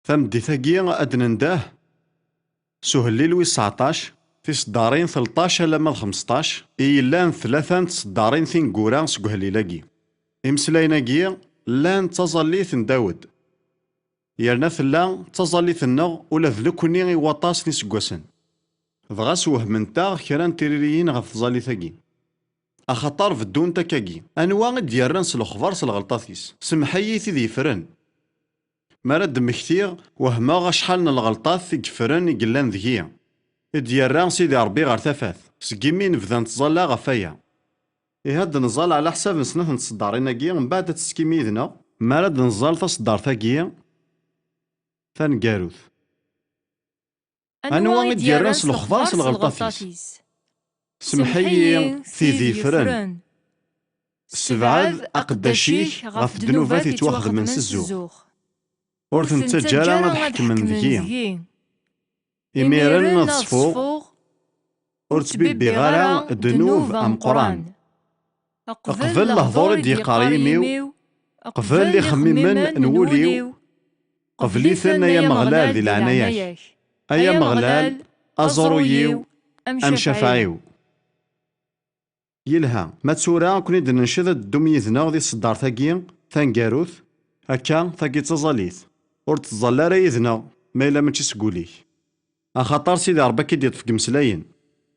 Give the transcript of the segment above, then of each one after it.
تمديثاكي أدننداه سهليل ويس 19 في صدارين 13 لما 15 إيلان ثلاثة صدارين ثين قوران سكهليلاكي إمسلايناكي لان تظليث داود يرنا ثلا تظليث النغ ولا ذلكني وطاس نسقوسن ضغاس وهمنتا كران تيريريين غف ظليثاكي أخطار في الدون تكاكي أنواع ديالران سلخبار سلغلطاثيس سمحيي ذي فرن مرد مكتير وهما شحال الغلطات في كفرن يقلان ذكيا ديالران سيدي ربي غير ثفاث سكيمين نبدا نتظلا غفايا هاد نزال على حساب نسنة نتصداريناكي من بعد تسكيمي ذنا مرد نزال تصدار ثاكيا ثانكاروث أنواع ديالران سلخبار سلغلطاثيس سمحيي ذي فرن سبعاد أقداشيك غف دنوفات يتواخذ من سزوغ ورثن تجارة نضحك من ذكي إميرن نصفو ورتبي غارة الدنوب أم قران قبل لهضور دي قريميو قبل لي خميمن نوليو قبلي ثنا يا مغلال ذي العناياك أيا مغلال أزرويو أم شفعيو يلها ما تسورا كوني دنشد الدميذنا ذي الصدار ثاقين ثانكاروث هكا ثاقي تزاليث ور تظل رايذنا ما إلا ماشي سقوليك أخاطر سيدي ربي كي يطفق مسلاين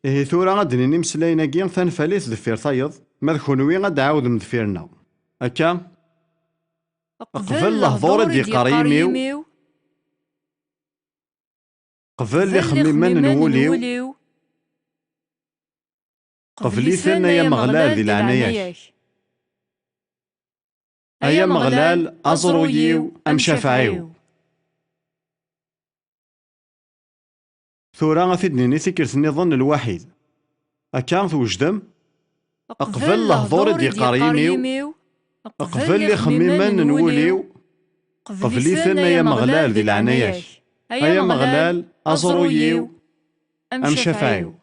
إيه ثورا غادنيني مسلايناكي ثانفاليث ذفير ثايض ما ذكونوي غاد عاود مذفيرنا هكا قبل لهضور دي قريميو قبل لي خميمن نوليو قبلي ثنا يا مغلال ذي العناياك أيا مغلال أزرويو أم شفعيو ثورا غافدنيني ثكرت النظام الواحد أكان توجدم أقبل لهضور دي قريميو أقبل لي خميمن نوليو قبلي ثنا يا مغلال ذي العناياك أيا مغلال أزرويو أم شفعيو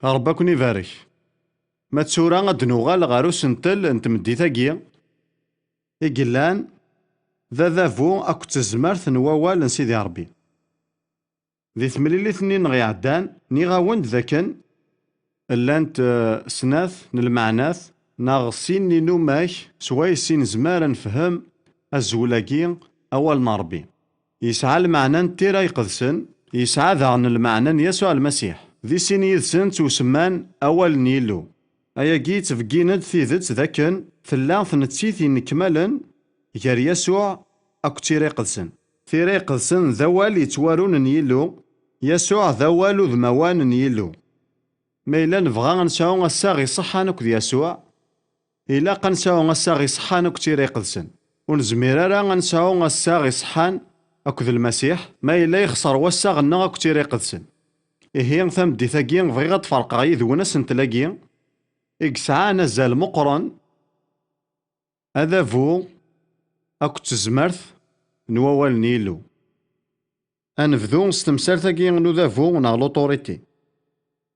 ربكني يبارك ما تسورا غاد نوغال غارو سنتل انت مديتاكيا إقلان ذا فو أكو تزمرت نووال نسيدي ربي ذي ثمليلي ثنين غيعدان نيغاوند ذاكن اللانت سناث نلمعناث ناغسين نينو ماش سواي سين زمارا نفهم الزولاكي أول مربي يسعى المعنى نتيرا يقذسن يسعى ذعن المعنى يسوع المسيح ذي سين يذسن توسمان أول نيلو أيا جيت فقيند ثيذت ذاكن ثلاث نتسيثي نكمالا غير يسوع أكو تيري قدسن تيري قدسن ذوال يتوارون نيلو يسوع ذوالو ذموان نيلو ما إلا نبغى نساو غساغي صحان أكو يسوع إلا قنساو غساغي صحان أكو تيري قدسن ونزمير راه غنساو غساغي صحان أكو ذا المسيح ما إلا يخسر وساغنا أكو تيري قدسن إيه ثم ديثاكي بغي غتفرق غاي ذونا سنتلاكي إكسعى نزال مقرن هذا فو أكو تزمرث نووال نيلو أنفذو ستمسال ثاكي نو ذا فو نا لوطوريتي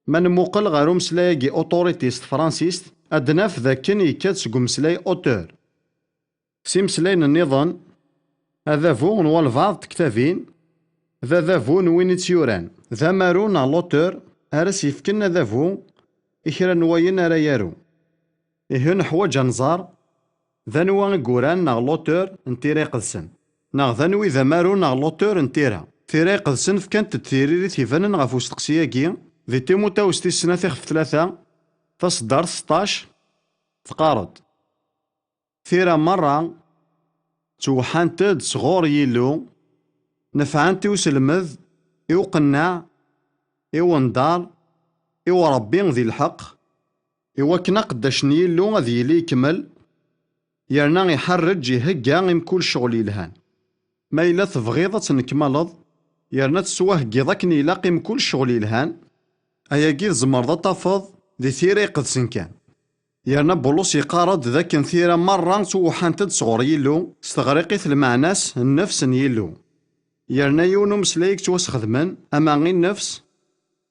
من موقل غارو مسلاياكي أوتوريتيست فرانسيست أدناف ذاكن يكاد سكو مسلاي أوتور سي مسلاين النظام هذا فو نوال بعض تكتافين ذا فو نوين تيوران ذا مارو نا لوتور أرس يفكن ذا فو إخرا نواين راه يارو إيه نحواج نزار ذا نوا قوران ناغ لوتور نتيري قدسن ناغ ذا نوي ذا مارو ناغ لوتور نتيرا تيري قدسن فكانت التيريري تيفانن غاف وستقسياكي ذي تيموتاوس تيسنة في 3 تصدر 16 تقارض ثيرا مرة توحانتد صغور يلو نفعان تيوسلمذ يوقنع يوندار إوا ربي ذي الحق إوا كنا قداش نيلو غادي يلي يكمل يرنا يحرج يهكا يمكل شغل يلهان ما إلا تبغيض تنكملض يرنا تسواه كيضاك يلاقي مكل شغل يلهان أيا كي زمرض تفض ذي ثيرا يقدسن كان يرنا بولوس يقارض ذاك ثيرا مرة توحانتد صغور يلو استغرقيت المعناس النفس يلو يرنا يونو مسلايك توسخدمن أما غير النفس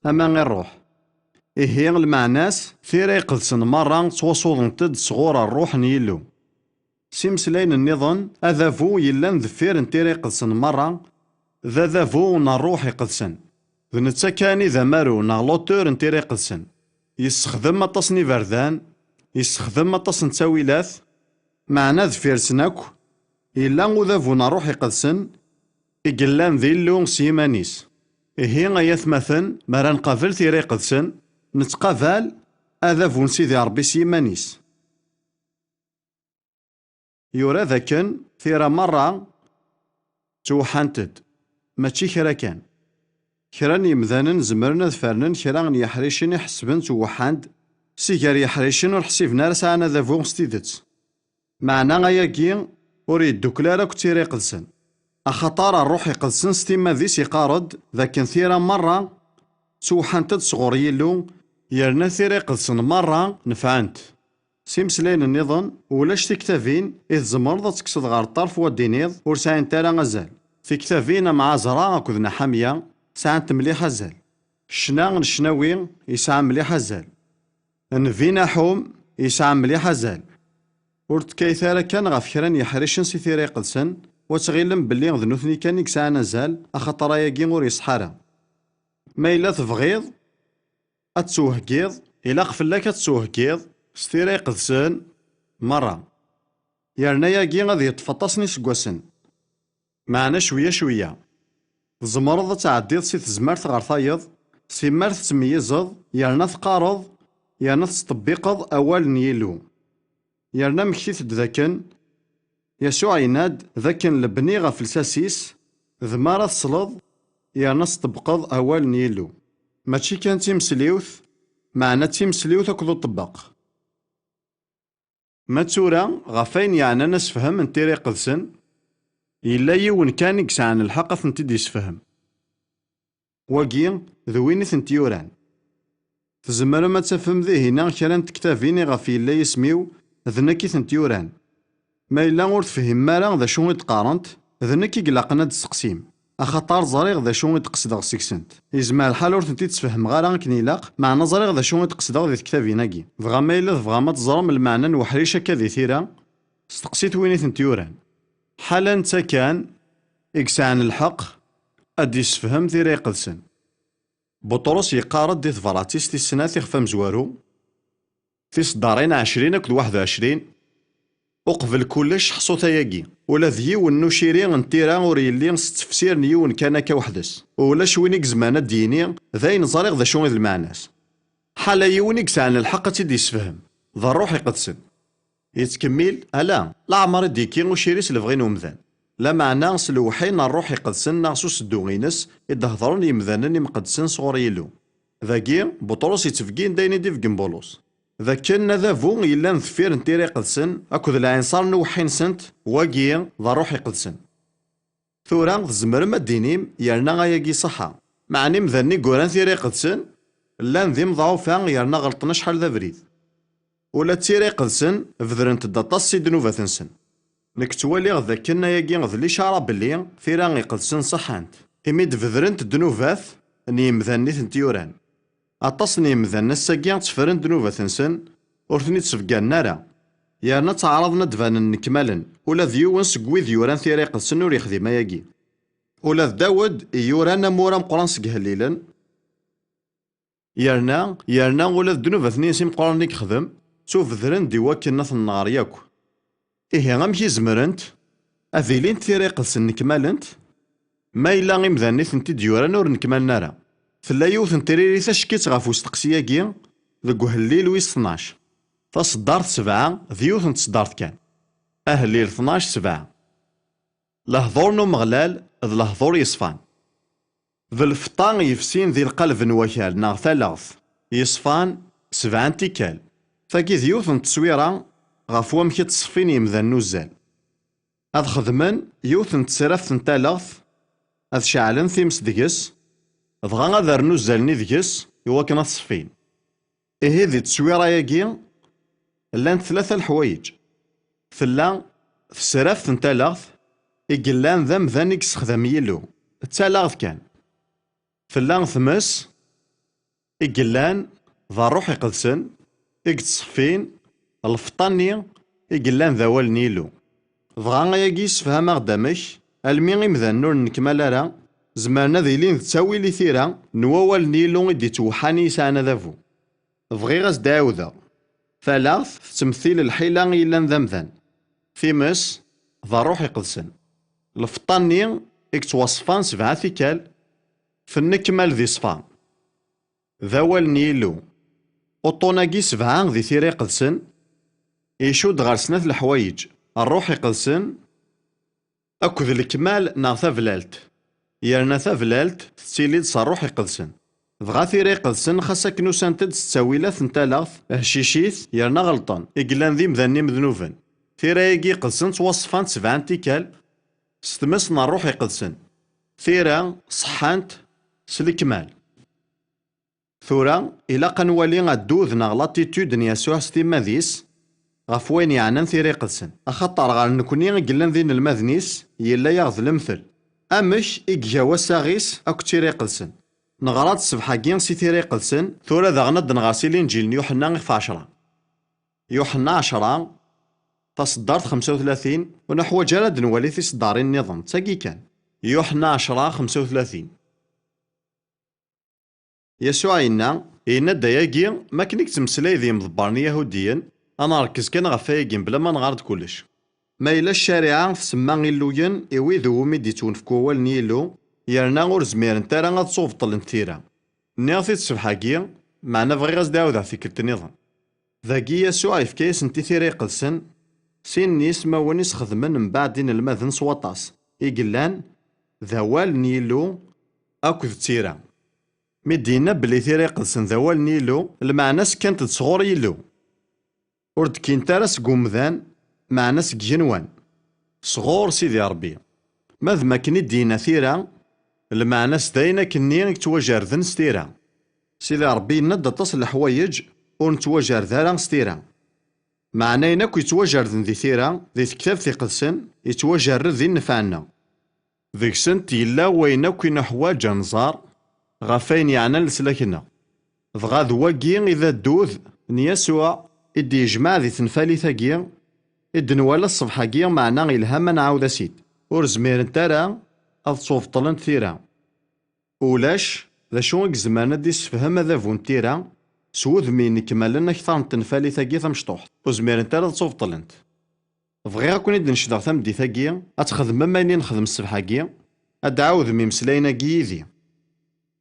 أما غير الروح إيه المعناس ثيرا يقدسن مرة توصولنتد صغور الروح نيلو سيمسلاين النظام أذا فو يلان ذفير نتيرا يقدسن مرة ذا فو نروح يقدسن ذنتا كاني ذا مارو نغلوتور نتيري يقدسن يستخدم أطاس نيفردان يستخدم أطاس نتاويلات معنا ذفير سناكو إلا وذا فو نروح يقدسن إقلان ذي اللون سيمانيس إهي غايث مثلا مرا نقابل تيري قدسن نتقابل هذا فون سيدي ربي سيمانيس يورا ذاكن ثيرا مرة توحانتد ماشي كرا كان كرا يمذانن زمرنا ذفرنن كرا يحريشن يحسبن توحاند سيجار يحريشن ورحسيفنا رسعنا ذا فون ستيدت معنا غاياكي وريد دوكلارا كتيري قدسن أخطار الروح يقدسن ستيما ذي سيقارد ذاكن ثيرا مرة توحانتد صغور يلو يرنا ثيرا يقدسن مرة نفعنت سيمسلين النظام ولاش تكتافين إذ زمرضة تكسد غار الطرف ودينيض ورساين تالا غزال في كتافين مع زراء أكذنا حامية ساعات مليح زال شنا الشناوي يسعى مليح زال نفينا حوم يسعى مليح زال ورد كيثارا كان غاف كران يحرشن سي ثيرا يقدسن وتغيلم بلي ذنوثني كان يكسع نزال أخطر ياكي غور يصحارا ما إلا تبغيض أتسوهكيض إلا قفلاك أتسوهكيض ستيرا يقدسن مرة يرنا ياكي غادي يتفطسني سكواسن معنا شوية شوية تزمرض تعديض سي تزمرت غار ثايض سي مرت تميزض يرنا تقارض يرنا تطبيقض أول نيلو يرنا مكتيت ذاكن يسوع يناد ذاكن لبني غف الساسيس ذمارة تصلض يرنا تطبقض أول نيلو ماشي كان تيمسليوث معنا تيمسليوث أكدو طبق ما تورا غفين يعني نسفهم انتيري قدسن إلا يون كان يكسعن الحق ثنتي يسفهم واقي ذويني ثنتيوران تزمر ما تفهم ذي هنا كران تكتافيني غفي إلا يسميو ذنكي ثنتيوران ما إلا غور تفهم مالا ذا شو يتقارنت ذنكي قلاقنا تسقسيم أخطار زريغ ذا شو يتقصد سيكسنت يزمع الحال ور تنتي تفهم غارا كنيلاق معنى زريغ ذا شو يتقصد ذي كتافيناكي فغا ما إلا فغا ما تزرم المعنى نوحريشا كذي ثيرا استقسيت ويني ثنتيوران حالا نتا كان إكسعن الحق أدي يسفهم ذي قدسن بطرس يقارد دي ثفراتيس تي السنة يخفى مزوارو في صدارين 20 أكد 21 أقبل كلش حصوتا ياكي ولا ذيون نشيري نتيرا وريلي ستفسير نيون كان كوحدس ولا شوينيك زمانة ديني ذاين زريغ ذا شوين المعناس حالا يونيك سعن الحق تيدي يسفهم ذا الروح يقدسن يتكمل ألا لا عمر ديكي وشيريس لفغين ومذان لا معنى سلوحين الروح يقدسن ناقصوس الدوغينس يدهضرون يمذانن مقدسن صغور يلو ذاكي بطرس يتفقين دايني دي فقين بولوس ذا كان ذا فو إلا نثفير نتيري قدسن أكد العنصار نوحين سنت واقي ذا روح يقدسن ثورا زمر ما دينيم يرنا غاياكي صحا معني مذاني قران ثيري قدسن لان ذي مضعوفا يرنا غلطنا شحال ذا بريد ولا تيري قدسن فذرن تدطس دنوفا تنسن نك توالي غذا كنا ياكي غذلي شعرا بلي ثيرا يقدسن صحانت إميد فذرن تدنوفات ني مذاني ثنتيوران أطاسني مذان الساقيا تفرن دنوفا تنسن ورثني تسفقان نارا يارنا تعرضنا دفان نكمالا ولا ذيوان سقوي ذيوران ثيري قدسن ور يخدم ياكي ولا داود يوران مورا مقران سقهليلا يارنا ولا دنوفا ثنين سيم قران ليك خدم سوف ذرن ديوا كنا في النار ياكو إيه غامكي زمرنت أذيلين ثيري قدسن نكمالنت ما إلا غيم ذاني ثنتي ديوران ور نكمال نارا فلا يوث نتريري تشكيت غافو استقسياكي ذو هالليل ويس 12 فصدارت 7 ذيوث نتصدارت كان أهليل 12 7 لهضور نو مغلال ذ لهضور يصفان ذو الفطان يفسين ذي القلب نوكال ناغ ثلاث يصفان 7 تيكال فاكي ذيوث نتصويرا غافو مكي تصفين يمذا نوزال أذ خدمن يوث نتسرف نتالغث أذ شعلن ثيمس دقس ضغا غادا رنوزالني دقس يواكنا تصفين إيه ذي تسويرا ياكي لان ثلاثة الحوايج ثلا تسرف نتالغث إقلان ذا مذانيك سخدم يلو التالغث كان ثلا ثمس إقلان ذا روح يقدسن إقتصفين الفطاني إقلان ذا والنيلو ضغا ياكي سفهما غدامك المي غيمذا نور نكمال راه زمرنا ذي لين تساوي لي ثيرا نوال نيلو إدي توحاني يسعنا ذافو. بغي غاز داوذا ثلاث تمثيل الحيلة إلا ذمذن ثيمس ذا روح يقدسن الفطاني اكتوصفان سبعة ثيكال في النكمال ذي صفان ذوال نيلو أوطوناكي سبعة ذي ثيرا يقدسن يشود غار سنة الحوايج الروح يقدسن أكد الكمال نا ثافلالت يرنا ثافلالت تسيليد صاروح يقدسن دغا ثيرا يقدسن خاصك نوسانتد ستاويلات نتالاغث هشيشيث يرنا غلطان إقلان ذي مذني مذنوفن ثيرا يقي قدسن توصفان سبعان تيكال ستمسنا الروح يقدسن ثيرا صحانت سلكمال ثورا إلا قنوالي غدوذ ناغ لاتيتود نياسوع ستيما ذيس غف وين يعنان ثيرا يقدسن أخطر غار نكوني قلان ذين المذنيس يلا يغذ المثل أمش إجاوا ساغيس أكو ثيرا يقدسن نغرات السبحاكين سي ثيرا يقدسن ثورا ذا نغاسي الإنجيل يوحنا في 10 يوحنا 10 تصدرت 35 ونحو جلد نولي في صدارين النظام تاقي كان يوحنا 10 35 يسوع إنا داياكي ما كنك تمسلاي ذي مضبرن يهوديا أنا ركز كان غفايقين بلا ما نغارد كلش ما إلا الشارعة تسمى غيلوين إوي ذو ميدي تونفكو والنيلو يرنا غور زميرن تارا غتصوف طلن ثيرا نيغثي تسبحاكي معنا بغي غاز داوذ فيكلت النظام ذاكي يسوع يفكيس انتي ثيرا يقدسن سين نيس ما ونيس خدمن من بعدين المذن سواطاس إقلان ذوال نيلو أكد تيرا مدينة بلي ثيرا يقدسن ذوال نيلو المعناس كانت تصغور يلو ورد كين تارس قومذان معناس جنوان صغور سيدي ربي ماذ ما كني دينا ثيرا المعناس داينا كني تواجر ذن ستيرا سيدي ربي ند تصل حوايج ونتواجر ذارا ستيرا معناينا كو يتواجر ذن ذي ثيرا ذي كتاب ثي قدسن يتواجر ذي نفعنا ذيك سنت يلا وينا كو نحواج نزار غفاين يعنى لسلاكنا ضغا ذواكي إذا دوذ نيسوع إدي يجمع ذي تنفالي ثاقي إدنوالا الصبحاقي معنا إلهاما نعاود سيد ورزمير نتارا أتصوف طلن ثيرا ولاش ذا شو زمانا دي سفهم ذا فونتيرا سوذ مين كمالنا كثار تنفالي ثاقي ثمشطوح وزمير نتارا تصوف طلنت بغيغا كون إد نشدغ ثمدي ثاقي أتخدم ماني نخدم الصبحاقي أدعوذ ميمسلاينا قيذي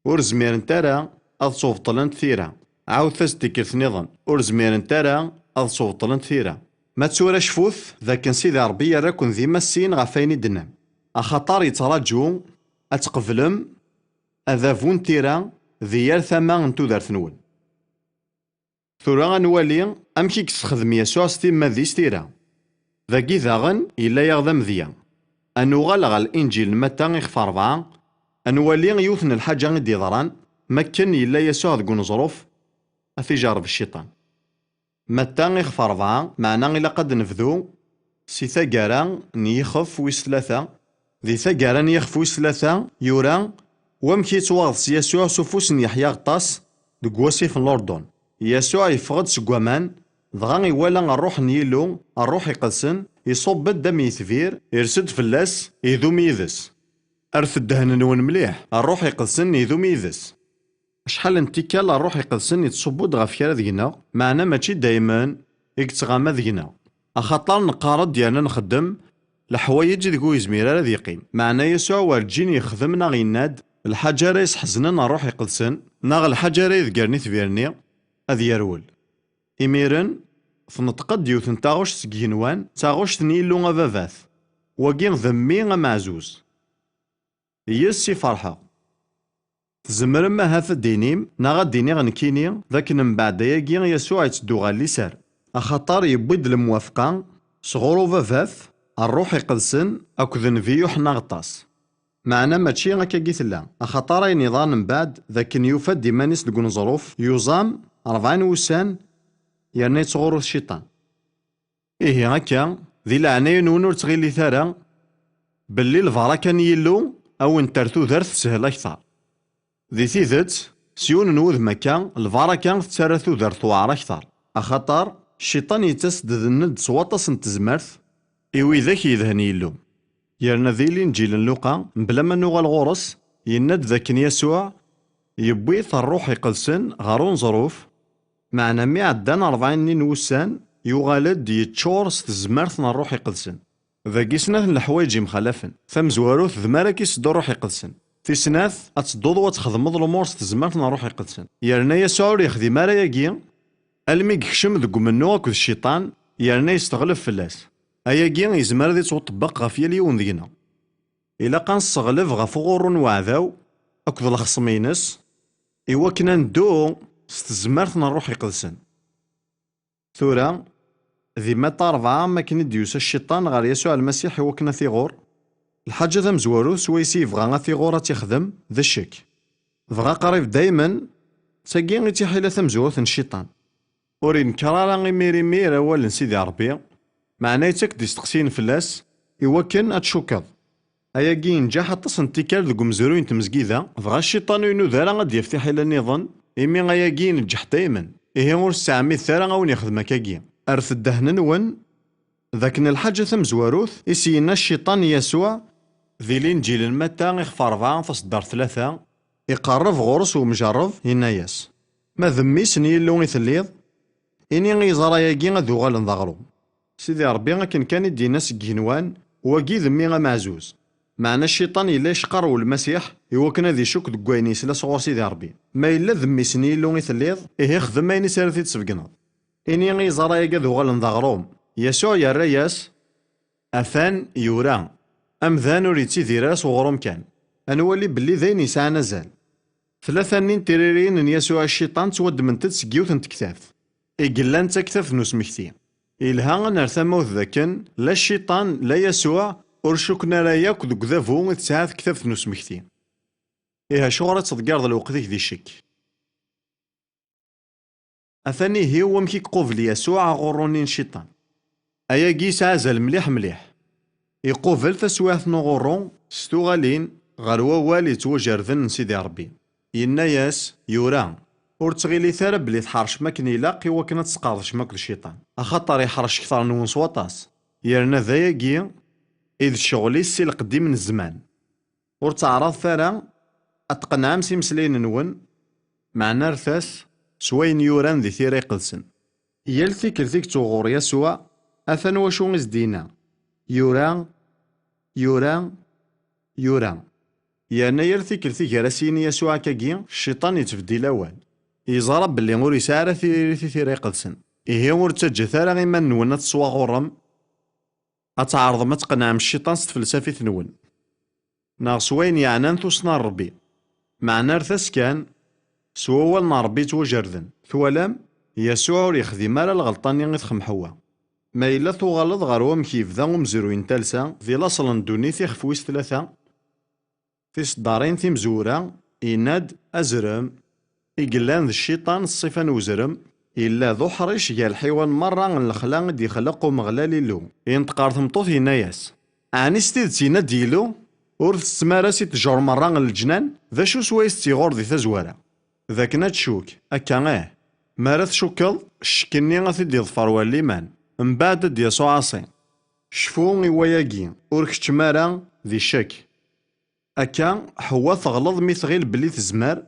ورزمير نتارا أتصوف طلنت ثيرا عاود ثاستيكر ثنظن ورزمير نتارا أتصوف طلنت ثيرا ما تسورا شفوث ذاك سيدي ربي راكن ذي مسين غفايني دنام أخطار يتراجو أتقبلم أذا فونتيرا ذيال ثما نتو دار ثنول ثورا غنوالي أمكي كتخدم يسوع ستيما ذي ستيرا ذاكي ذاغن إلا يغذم ذيا أنو غالغ الإنجيل متى يخفى 4 أنوالي يوثن الحاجة غدي ضران مكن إلا يسوع ذكون ظروف أثي جارب الشيطان متى يخفى 4 معنا إلا قد نفذو سي ثاقارا نيخف ويس 3 ذي ثاقارا نيخف ويس 3 يورا ومكي تواغض يسوع سوفوس يحيى غطاس دك واسي في الأردن يسوع يفقد سكوامان ضغا يوالا الروح نيلو الروح يقدسن يصب الدم يثفير يرسد فلاس يذو ميذس أرث الدهن نون مليح الروح يقدسن يذو ميذس شحال انتكال الروح يقدسن يتصبو دغا فكرة ذينا معنا ماشي دايما يكتغاما ذينا أخاطر نقارد ديالنا نخدم الحوايج ذكو يزمير ذي يقيم معنا يسوع والجين يخدمنا غيناد الحاجة رايس حزننا الروح يقدسن ناغ الحاجة راي ذكرني ثبيرني أذ يرول إميرن فنتقد يوثن تاغوش سكينوان تاغوش تنيلو غفافاث وكين ذمي غمعزوز يسي فرحة تزمر ما هذا الدينيم ناغا ديني غنكيني ذاك من بعد ياكي يسوع يتدو غا اليسار أخطار يبيد الموافقة صغورو فافاث الروح يقدسن أكو ذنفي يوحنا غطاس معنا ماشي غاكا قيثلا أخطار نظام من بعد ذاك يوفد ديمانيس لقون ظروف يوزام 40 وسان يعني يتصغرو الشيطان إيه هكا ذي العناية ونور تغيلي ثارا باللي الفارا كان يلو أو انترثو ذرث سهل أكثر ذي ثيثت سيون نوذ مكا الفارا كان تسارثو ذرث وعر أكثر أخطر الشيطان يتسدد الند سواطس انتزمرث إوي ذاك يذهن يلو يرنا ذي الإنجيل اللوقا بلا ما نوغا الغورس يناد ذاك يسوع يبويث الروح يقدسن غارون ظروف، معنا مي عدان 40 وسان يغالد يتشور ستزمارتنا الروح يقدسن. ذاكي سناث الحوايج مخالفن ثمزواروث ذمارك يسدو الروح يقدسن. في سناث اتسدوض وتخدمض الامور ستزمارتنا الروح يقدسن. يرنا يسوع يخدم مارا ياكي المي يكشم ذك منو اكو الشيطان يرنا يستغلب فلاس. اياكي يزمر ذي توطبق غف يليون دينا. إلا كان صغلف غف غورون وعذاو اكو الخصمينس إوا كنا ندو ستزمارتنا الروح يقدسن. ثورا ذي متى 4 ما كان ديوس الشيطان غير يسوع المسيح إوا كنا ثيغور. الحاجة ذا مزوارو سويسي بغا ثيغورا تيخدم ذا الشك. بغا قريب دايما تاكي غي تيحيلا ثمزوروث الشيطان. ورين كرارا غي ميري ميرا والن سيدي ربي معناه تاك ديستقسين فلاس إوا كان اتشوكاض. اياكي ينجح اطس انتكال ذوك مزروين تمزكيدا بغا الشيطان ينوذارا غادي يفتح الى النظام إمي اياكي ينجح دايما إيه ور الساعمي ثارا غاون يخدم كاكي أرث الدهن نون. ذاك الحاجة ثمزواروث يسينا الشيطان يسوع ذي الإنجيل المتى يخفى 4 تصدر 3 يقرب غرس ومجرب يناياس ما ذميس نيلو يثليض إني غيزرا ياكي غادو غالن ضغرو. سيدي ربي كان يدينا سكينوان وكي ذمي معزوز. معنا الشيطان إلا يشقر والمسيح إوا كان ذي شك دك وينيس لا صغور سيدي ربي ما إلا ذمي سنيلو يثليض إيه خدم ما ينسالثي تسبقنا. إني غيزرا ياكي ذو غالن ضغروم يسوع يا الرياس أثان يورا أمذان وريتي ذيراس وغروم كان أنولي بلي ذين يسعى نزال 3 نين تريرين إن يسوع الشيطان تود من تتسقيوث تكتاف إقلان تكتاف نسمكتي إلها نرثى موث ذاكن لا الشيطان لا يسوع ورشكنا لا ياك ذوك ذافو تسعى كتاف نسمكتي إيها شغرة تضقارض الوقت ذي الشك. أثاني هي ومكي قوفل يسوع غورونين الشيطان أياكي سعزل مليح مليح يقوفل تسواث نغورون ستوغالين غير والي توجرذن سيدي ربي يناياس يورا ور تغيلي ثارب بلي تحرش ماكن يلاقي وكنا تسقاضش ماك الشيطان أخطر يحرش كثر نون سواطاس يرنا ذاياكي إذ شغلي السي القديم من الزمان ور تعرض ثارا أتقنع مسي مسلين نون معنا رثاس سوين يوران ذي ثيري قدسن يلثي كلثيك تغور يسوع أثن وشو نزدينا يوران يوران يوران يعني يلثي كلثي جراسيني يسوع كاكي الشيطان يتفدي الأول يزرب باللي مور يسارة ثيري قدسن إيه مور تجثارا غيما نون تسوا غورم أتعرض ما تقنع الشيطان ستفلسفي ثنون ناغ وين يعنان ثوصنا ربي معنا رثاس كان سوا والنا ربي توجردن ثوالام يسوع يخدم مالا الغلطان يغيثخم حوا ما إلا تغلط غير ومكيف ذا ومزروين تالسا ذي لاصل دوني تيخفويس 3 في صدارين مزورة إناد أزرم إقلان ذي الشيطان الصفان وزرم إلا ذو حريش جا الحيوان مرة الخلاق دي خلقو مغلالي له ينتقار ثمطوث يناياس عني ستيد ديلو ورث السماراسي تجور مرة الجنان ذا شو سويس تيغور ذي ثزوارة ذاك ناتشوك أكا مارث شوكل شكني غاثي دي ظفر والليمان من بعد دي يسوع عاصي شفو غيواياكي وركش مارا ذي الشك أكا حوا تغلظ ميثغيل بلي تزمار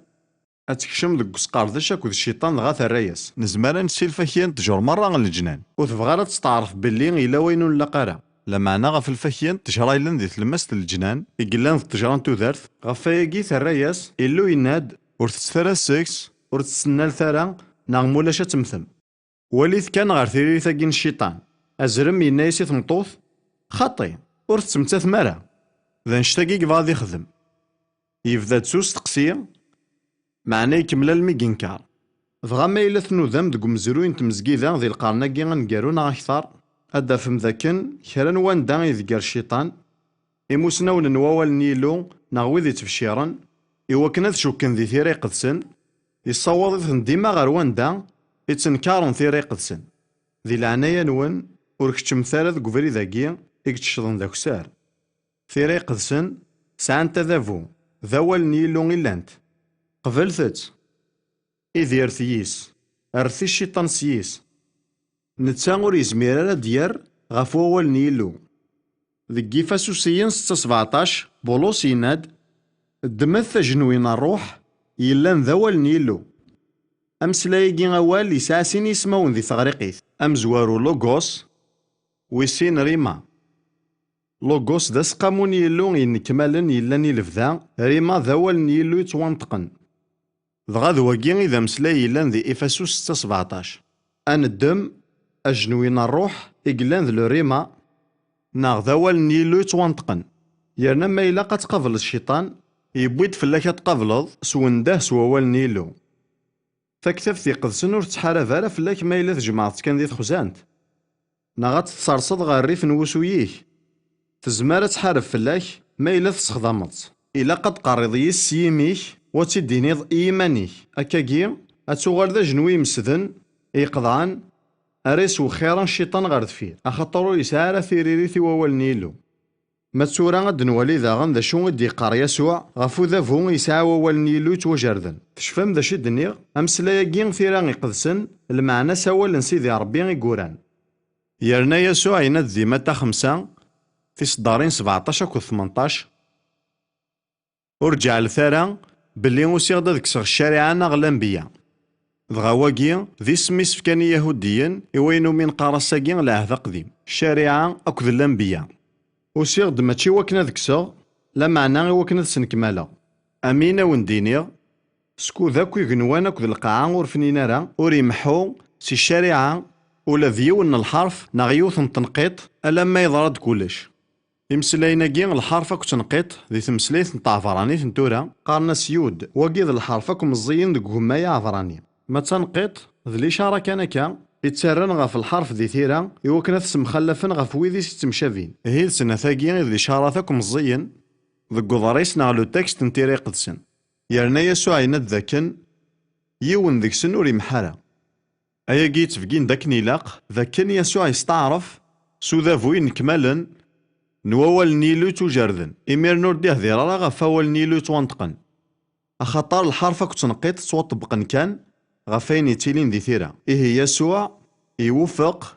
أتكشم ذك سقار ذا شاك وذ الشيطان غاث الرياس نزمارا نسيل فاكيان تجور مرة الجنان وتبغى تستعرف بلي إلا وين لاقارا لما أنا غف الفاكيان تجرايلن ذي تلمست الجنان يقلان ذي تجران تودارث غفاياكي الرياس إلو يناد ورتسترا 6 ورتستنال ثرا نغمولا شا تمثم وليث كان غير ثيري ثاقين الشيطان أزرم ينايسي ثمطوث خطي ورتسمتاث مرا ذا نشتاقي غادي يخدم يبدا تسوس تقسية معناه يكمل الميكينكار فغاما إلا ثنوذم دقو مزروين تمزقيدا ذي القرناكي غنقارونا أكثر أدا فم ذاكن كرا واندا يذكر الشيطان إموسنا ونواوال نيلو نغوي ذي تبشيرا إوا كنا شوكن ذي ثيري قدسن يصوض ذن ديما غير واندا يتنكارن ثيري قدسن ذي العناية نون وركتشم ثالث قفري ذاكي يكتشضن ذاك سار ثيري قدسن سانتا ذافو ذاوال نيلو إلانت قبلثت إذ يرثيس أرثي الشيطان سيس نتساغر يزمير ديار غف ووال نيلو ذي كيفاسوسيين 6 17 بولوس يناد دمث جنوين الروح يلان ذوال نيلو. أمسلايقي أوال يسعى سين يسمون ذي ثغريقيث. أمزوارو لوغوس ويسين ريما. لوغوس دا سقامون يلو ينكمالن يلان يلفذا، ريما ذوال نيلو يتوانطقن. دغا ذواقي إذا مسلاي يلان ذي إفاسوس 6:17. أن الدم أجنوين الروح إقلان ذو ريما ناغ ذوال نيلو يتوانطقن. يرنا ما إلا قد تقبل الشيطان يبويد فلاك تقبلض سونده سووال نيلو. فكتف ذي قدسن ور تحارب على فلاك ما إلا تجمعت كان ذي تخزانت. ناغات تصرصد غا الريف نوسويه. تزمار تحارب فلاك ما إلا تسخدمت. إلا قد قرض يسيميك وتدينيض إيمانيك. أكاكي أتوغال ذا جنوي مسدن إيقضان أريس وخيرا الشيطان غار دفير. أخطرو يسعى ثيريريثي ووال نيلو. ما تسورا غد نولي داغن ذا شون دي قار يسوع غفو ذا فون يسعى ووال نيلو توجردن. تشفم ذا شد نيغ أمسلاياكين ثيران يقدسن المعنى سوال نسيدي ربي يقوران. يرنا يسوع يناد ذي متى 5 في صدارين 17 و 18. ورجع لثارا بلي وسيغ داك الشريعة ناغ الأنبياء. دغا واقي ذي سميس فكان يهوديا يوينو من قارساكين العهد قديم الشريعة أكد الأنبياء. وسيغ ماشي وكنا ذكسغ لا معنى وكنا سنكمالا. أمينة وندينيغ سكو ذاك يغنوان أكد القاعة ورفنينا راه وريمحو سي الشريعة ولا ذيون الحرف نغيوث التنقيط ألا ما يضرد كلش. يمسلاينا كين الحرف أكو تنقيط ذي تمسليث نتاع عفراني ثنتورا قارنا سيود واقي ذا الحرف أكو مزيين دك همايا عفراني. ما تنقيط ذي الإشارة كان يتسرن غف الحرف ذي ثيرا يوكنا ثسم خلفن غف ويدي ستمشافين. هي سنة ثاقين ذي الإشارة ثاكو مزيين ذك قضاريس نغلو تكست نتيري قدسن. يرنا يسوع يناد ذاكن يون ذيك سنوري محارة. أيا جيت فقين داك نيلاق ذاكن يسوع يستعرف سو ذا فوين كمالا نوال نيلو توجردن. إمير نور ديه ذي راه غفاول نيلو توانطقن. أخطار الحرف أكو تنقيط توطبقن كان غفاين يتيلين ذي ثيرا. إيه يسوع يوفق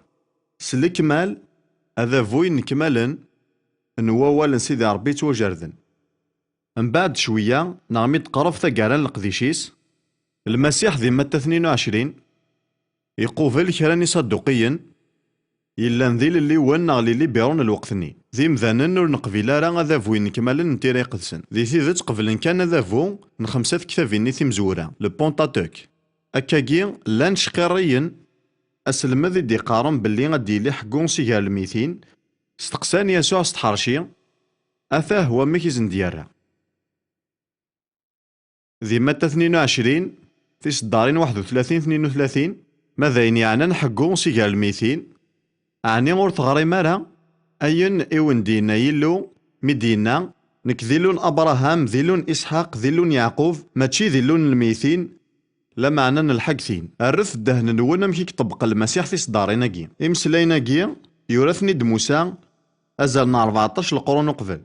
سلكمال هذا فوين كمالا نوال نسيدي ربي توجردن. من بعد شوية نغمي تقرف ثقالان القديشيس المسيح ذي متى 22 يقوفل كراني صدقيا إلا نذيل اللي ونغ اللي بيرون الوقتني ذي مذانن ور نقبيلا راه هذا فوين كمالا نتيري قدسن. ذي ثيذت قبل كان هذا فو نخمسة كتابين ثي مزورة لو بونتاتوك. أكاكي لان شقيريا أسلم ذي دي قارن باللي غادي لي حقون سيها الميتين استقسان يسوع ستحرشي أثا هو ميكيزن ديالها. ذي متى 22 في صدارين 31 32 ماذا يعني نحقون سيها الميتين أعني غور تغري مالا أين إيون دينا يلو مدينة نكذلون أبراهام ذلون إسحاق ذلون يعقوب ماشي ذلون الميتين لا معنى الحقثين. الرث دهن نونا مكيك طبق المسيح في صدارينا كي إمسلاينا كي يورثني دموسى أزالنا 14 القرون قبل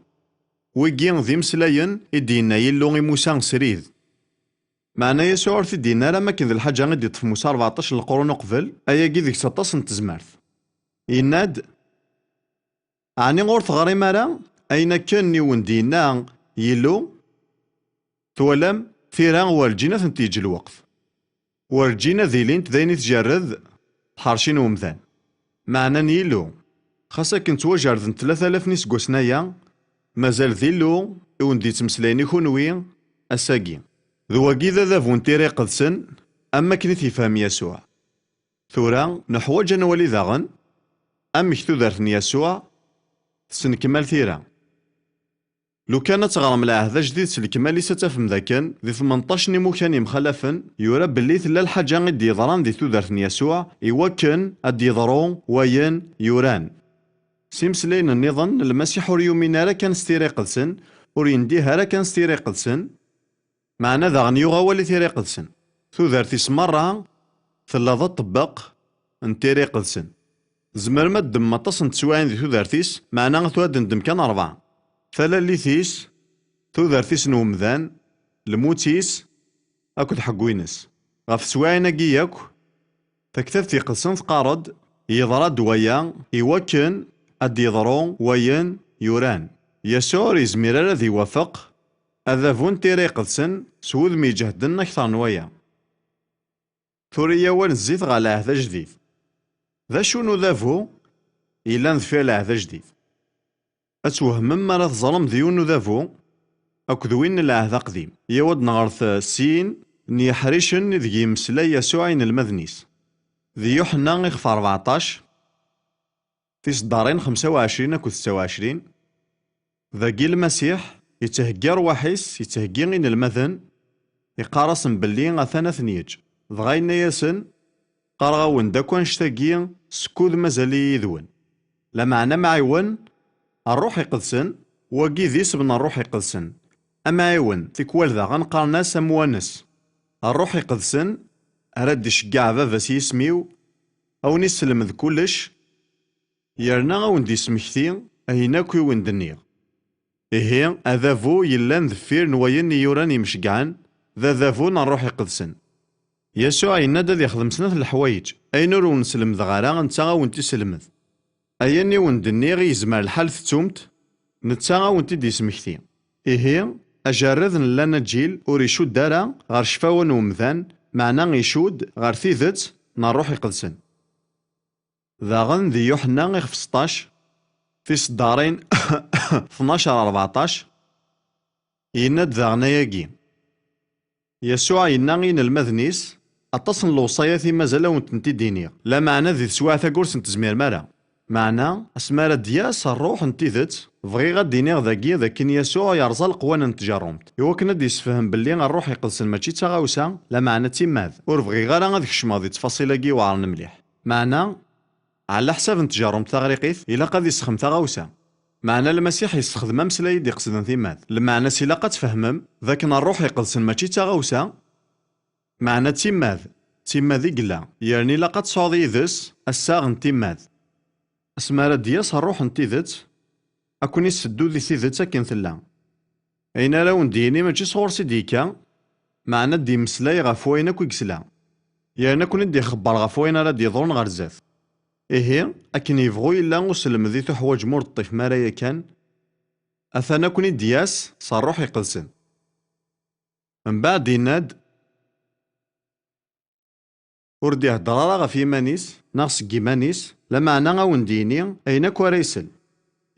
ويكي ذي مسلاين إدينا يلو موسى سريد. معنى يسوع في دينا لا ما كذا الحاجة غادي يطف موسى 14 القرون قبل أيا كي ذيك 16 تزمارث يناد عني غور تغري مالا أين كان نيون دينا يلو تولم ثيران والجينا تنتيج الوقت والجينا ذيلين تذيني تجرد حارشين ومذان. معنى نيلو خاصة كنت وجرد 3000 نيس قوسنايا مازال ذيلو يون دي تمسلايني خونوي أساقي ذواقي ذا فونتيري قدسن أما كنت يفهم يسوع ثورا نحوج نولي ذاغن أم كتو دارتني يسوع تسن كمال ثيرا. لو كانت غرام العهد جديد سلكمالي ستفهم ذاكن ذي 18 نمو كان مخلفا يورا باللي ثلا الحاجة غدي يضران ذي تودرتني يسوع يوكن أدي يضرون وين يوران. سيمسلين النظام المسيح وريومينا را كان ستيري قدسن ورينديها را كان ستيري قدسن معنا ذا غنيوغا ولي تيري قدسن تودرتي سمرة ثلا ذا طبق انتيري قدسن. زمر ما دم مطاس تسواين ذي تودرتيس معنا غتواد ندم كان 4 ثلا ليثيس تودرتيس نومذان الموتيس أكد حقوينس غف سواينا كياك تكتبتي قدسن تقارد يضرد ويا يوكن أدي يضرون وين يوران. يسوع يزمير الذي يوافق أذافون تيري قدسن سوذ ميجهدن أكثر نوايا. ثوريا ونزيد غالا عهد جديد. ذا شنو ذافو إلا نذفير عهد جديد. أتوهم ما راه تظلم ديون ذافو أكد وين العهد قديم. يود نغرث سين ني حريشن ذي مسلا يسوعين المذنيس. ذي يوحنا غيخ في 14 في صدارين 25 أكد 26. ذاقي المسيح يتهجي رواحيس يتهجي غين المذن يقارسن باللي غاثانا ثنيج. ضغاينا ياسن قارغاون داكوان شتاقي سكوذ مازالي يذون. لا معنى معيون الروح يقدسن وقي ذي سبن الروح يقدسن. أما عيون تيكوال ذا غنقارناس أموانس. الروح يقدسن أراد يشقع باباس يسميو أو نسلم ذ كلش يرنا غاون دي سمكتي أيناكو وندنيغ. إيه أذافو يلان ذفير نواين يوران يمشقعان ذا ذافو الروح يقدسن. يسوع ينادى ذي يخدم سنة الحوايج أينور ونسلم ذغارا نتا غاون تسلمذ. أيني وندنيغ يزمر الحال ثتومت نتا غاون تدي سمكتي. إيه أجرذ لنا جيل وريشود دارا غار شفاون ومذان معنا يشود غار ثيذت نروح يقدسن. ذاغن ذي يوحنا غير في 16 في صدارين 12-14 يناد ذاغنا ياقي. يسوع يناغين المذنيس أتصن الوصايا مازال ونتنتي دينيغ. لا معنى ذي سواع ثاقورس نتزمير مرا معنى اسمارا دياس الروح نتيذت بغي غاد دينيغ ذاكي ذاكن يسوع يرزا القوان نتجارمت. إوا كنا دي يسفهم باللي الروح يقدسن ماشي تاغاوسا لا معنى تيماذ ور بغي غير غاد كشما ذي تفاصيلاكي واعرن مليح. معنى على حساب نتجارمت تغريقيث إلا قد يسخم تاغاوسا. معنى المسيح يستخدم أمسلايد يقصدن ثيماذ. المعنى سيلا قد تفهمم ذاكن الروح يقدسن ماشي تاغاوسا معنى تيماذ قلا يعني لقد صعودي ذس الساغن تيماذ. اسمارا دياس الروح نتيذت أكون يسدو ذي ثيذت أكين ثلا. أين راون ديني ماشي صغور سيديكا معنى دي مسلاي غفوين أكو يكسلا يعني كون دي خبر غفوين راه دي ضرن غرزاث. إيه أكن يبغو إلا وسلم ذي تحواج مور الطيف مارايا كان أثانا كوني دياس صار روح يقدسن. من بعد يناد وردي هدرا غا في مانيس ناقص كيمانيس لا معنى غاون ديني أين كواريسل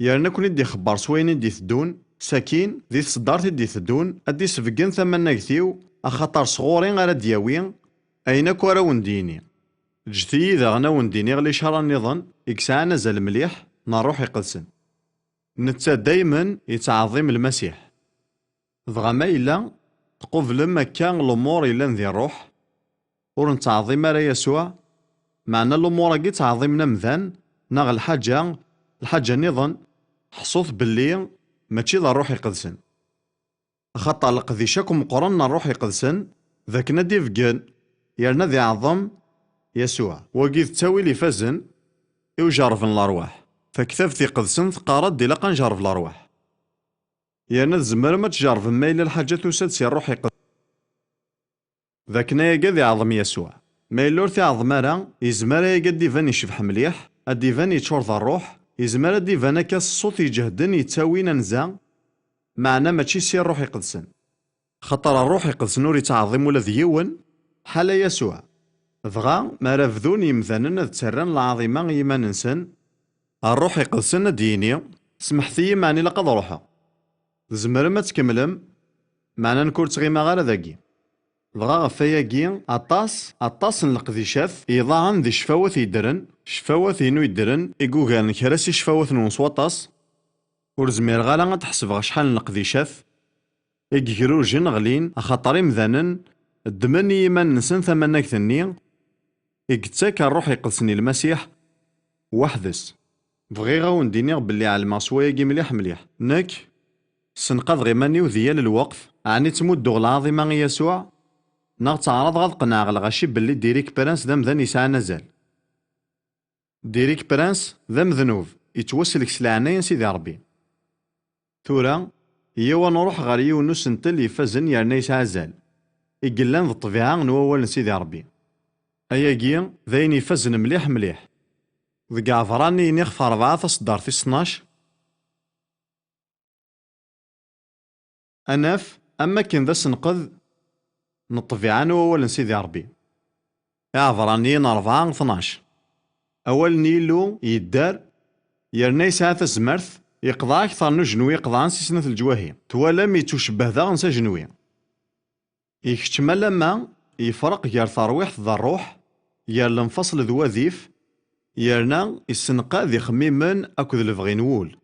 يارنا كوني دي خبر سوين دي ثدون ساكين ذي تصدار دي ثدون أدي سفقن ثمن ناكثيو أخطر صغورين غالا دياوين أين كوراون ديني. جثي إذا غنا ونديني غلي شهر النظام إكسانا زال مليح نروح يقدسن. نتا دايما يتعظيم المسيح ضغا ما إلا تقوفل ما كان الأمور إلا ذي الروح ور نتعظيم راه يسوع معنى الأمور كي تعظيمنا مذان ناغ الحاجة نظن حصوث باللي ماشي ذا الروح يقدسن. خاطر لقديشاكم قرنا الروح يقدسن ذاك نادي فقن يرنا ذي عظم يسوع وقيد تاوي لي فازن يجرف الأرواح فكتاب ذي قدسن ثقارد دي لقا نجرف الأرواح يرنا الزمر ما تجرف ما إلا الحاجة توسد سي الروح يقدسن. ذاك نايا ذي عظم يسوع ما يلور ثي عظمارا يزمر يقد ديفان يشبح مليح الديفان يتشور ذا الروح يزمر ديفان كاس الصوت يجهدن يتساوي ننزا معنى ماشي سي الروح يقدسن. خطر الروح يقدسن ور يتعظم ولا ذيون حال يسوع ضغا ما رافذون يمثانن تسرن العظيمة يما ننسن الروح يقدسن ديني سمحتي معني لقد روحا زمر ما تكملم معنى نكون تغيما غير ذاكي ضغا غفاياكي أطاس القديشات إضاعا ذي شفاوث يدرن شفاوث ينو يدرن إيقوغان كراسي شفاوث نونسواطاس ورزمير غالا تحسب غا شحال القديشات إيقيرو جن غلين أخاطري مذانن الدمني يمان نسن ثمنك ثني إيقتاك الروح يقدسني المسيح وحدس بغي غاون دينيغ باللي على الماسواياكي مليح نك سنقاذ غيماني وذيال الوقف عني تمود العظيمة يسوع ناغ تعرض غاد قناع غلغاشي باللي ديريك برانس ذا مذن يسعى نزال ديريك برانس ذا مذنوب يتوسلك سلعنايا سيدي ربي ثورا يوا نروح غير يونس نتا اللي فازن يرنا يسعى زال إقلان ذا الطبيعة نوال سيدي ربي أياكي ذاين يفازن مليح ذا عفراني نيخ 4 صدار في 12 أناف أما كان ذا سنقذ نطبيعان أول سيدي ربي. يا عبرانيين 4:12. أول نيلو يدار يرنا يسعى تزمرث يقضى أكثر نجنوي يقضى سي سنة الجواهي توالى ميتوشبه ذا نسا جنوي يكتما لما يفرق يار ثرويح ذا الروح يار الانفصل ذو وظيف يرنا السنقاء ذي خميمن أكد الفغي نول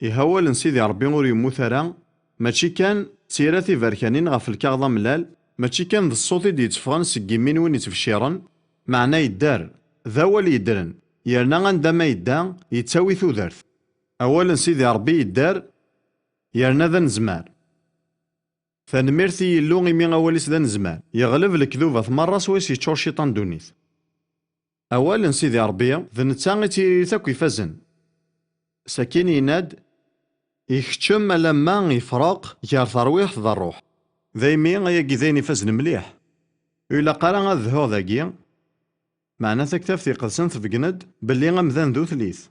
يهول سيدي ربي غور يموت راه ماشي كان سيراتي فاركانين غف الكاغضة ملال ماشي كان ذا الصوت دي يتفغن سكيمين وين يتفشيرن معناه يدار ذا ولي يدرن يرنا عندما يدا يتساوي ثوذرث أولا سيدي ربي يدار يرنا ذا نزمار فنميرثي يلو غيمي أوليس ذا نزمار يغلب الكذوبة ثمرة سويس يتشور شيطان دونيث أولا سيدي ربي ذا نتساغي تيريثاكو يفازن ساكين يناد يكتشم لما يفرق يار ثرويح ذا الروح ذايمي غياكي ذاين يفازن مليح إلا قرا ذهو ذاكي معناه تكتاف قدسن تفقند باللي غمذان ذو ثليث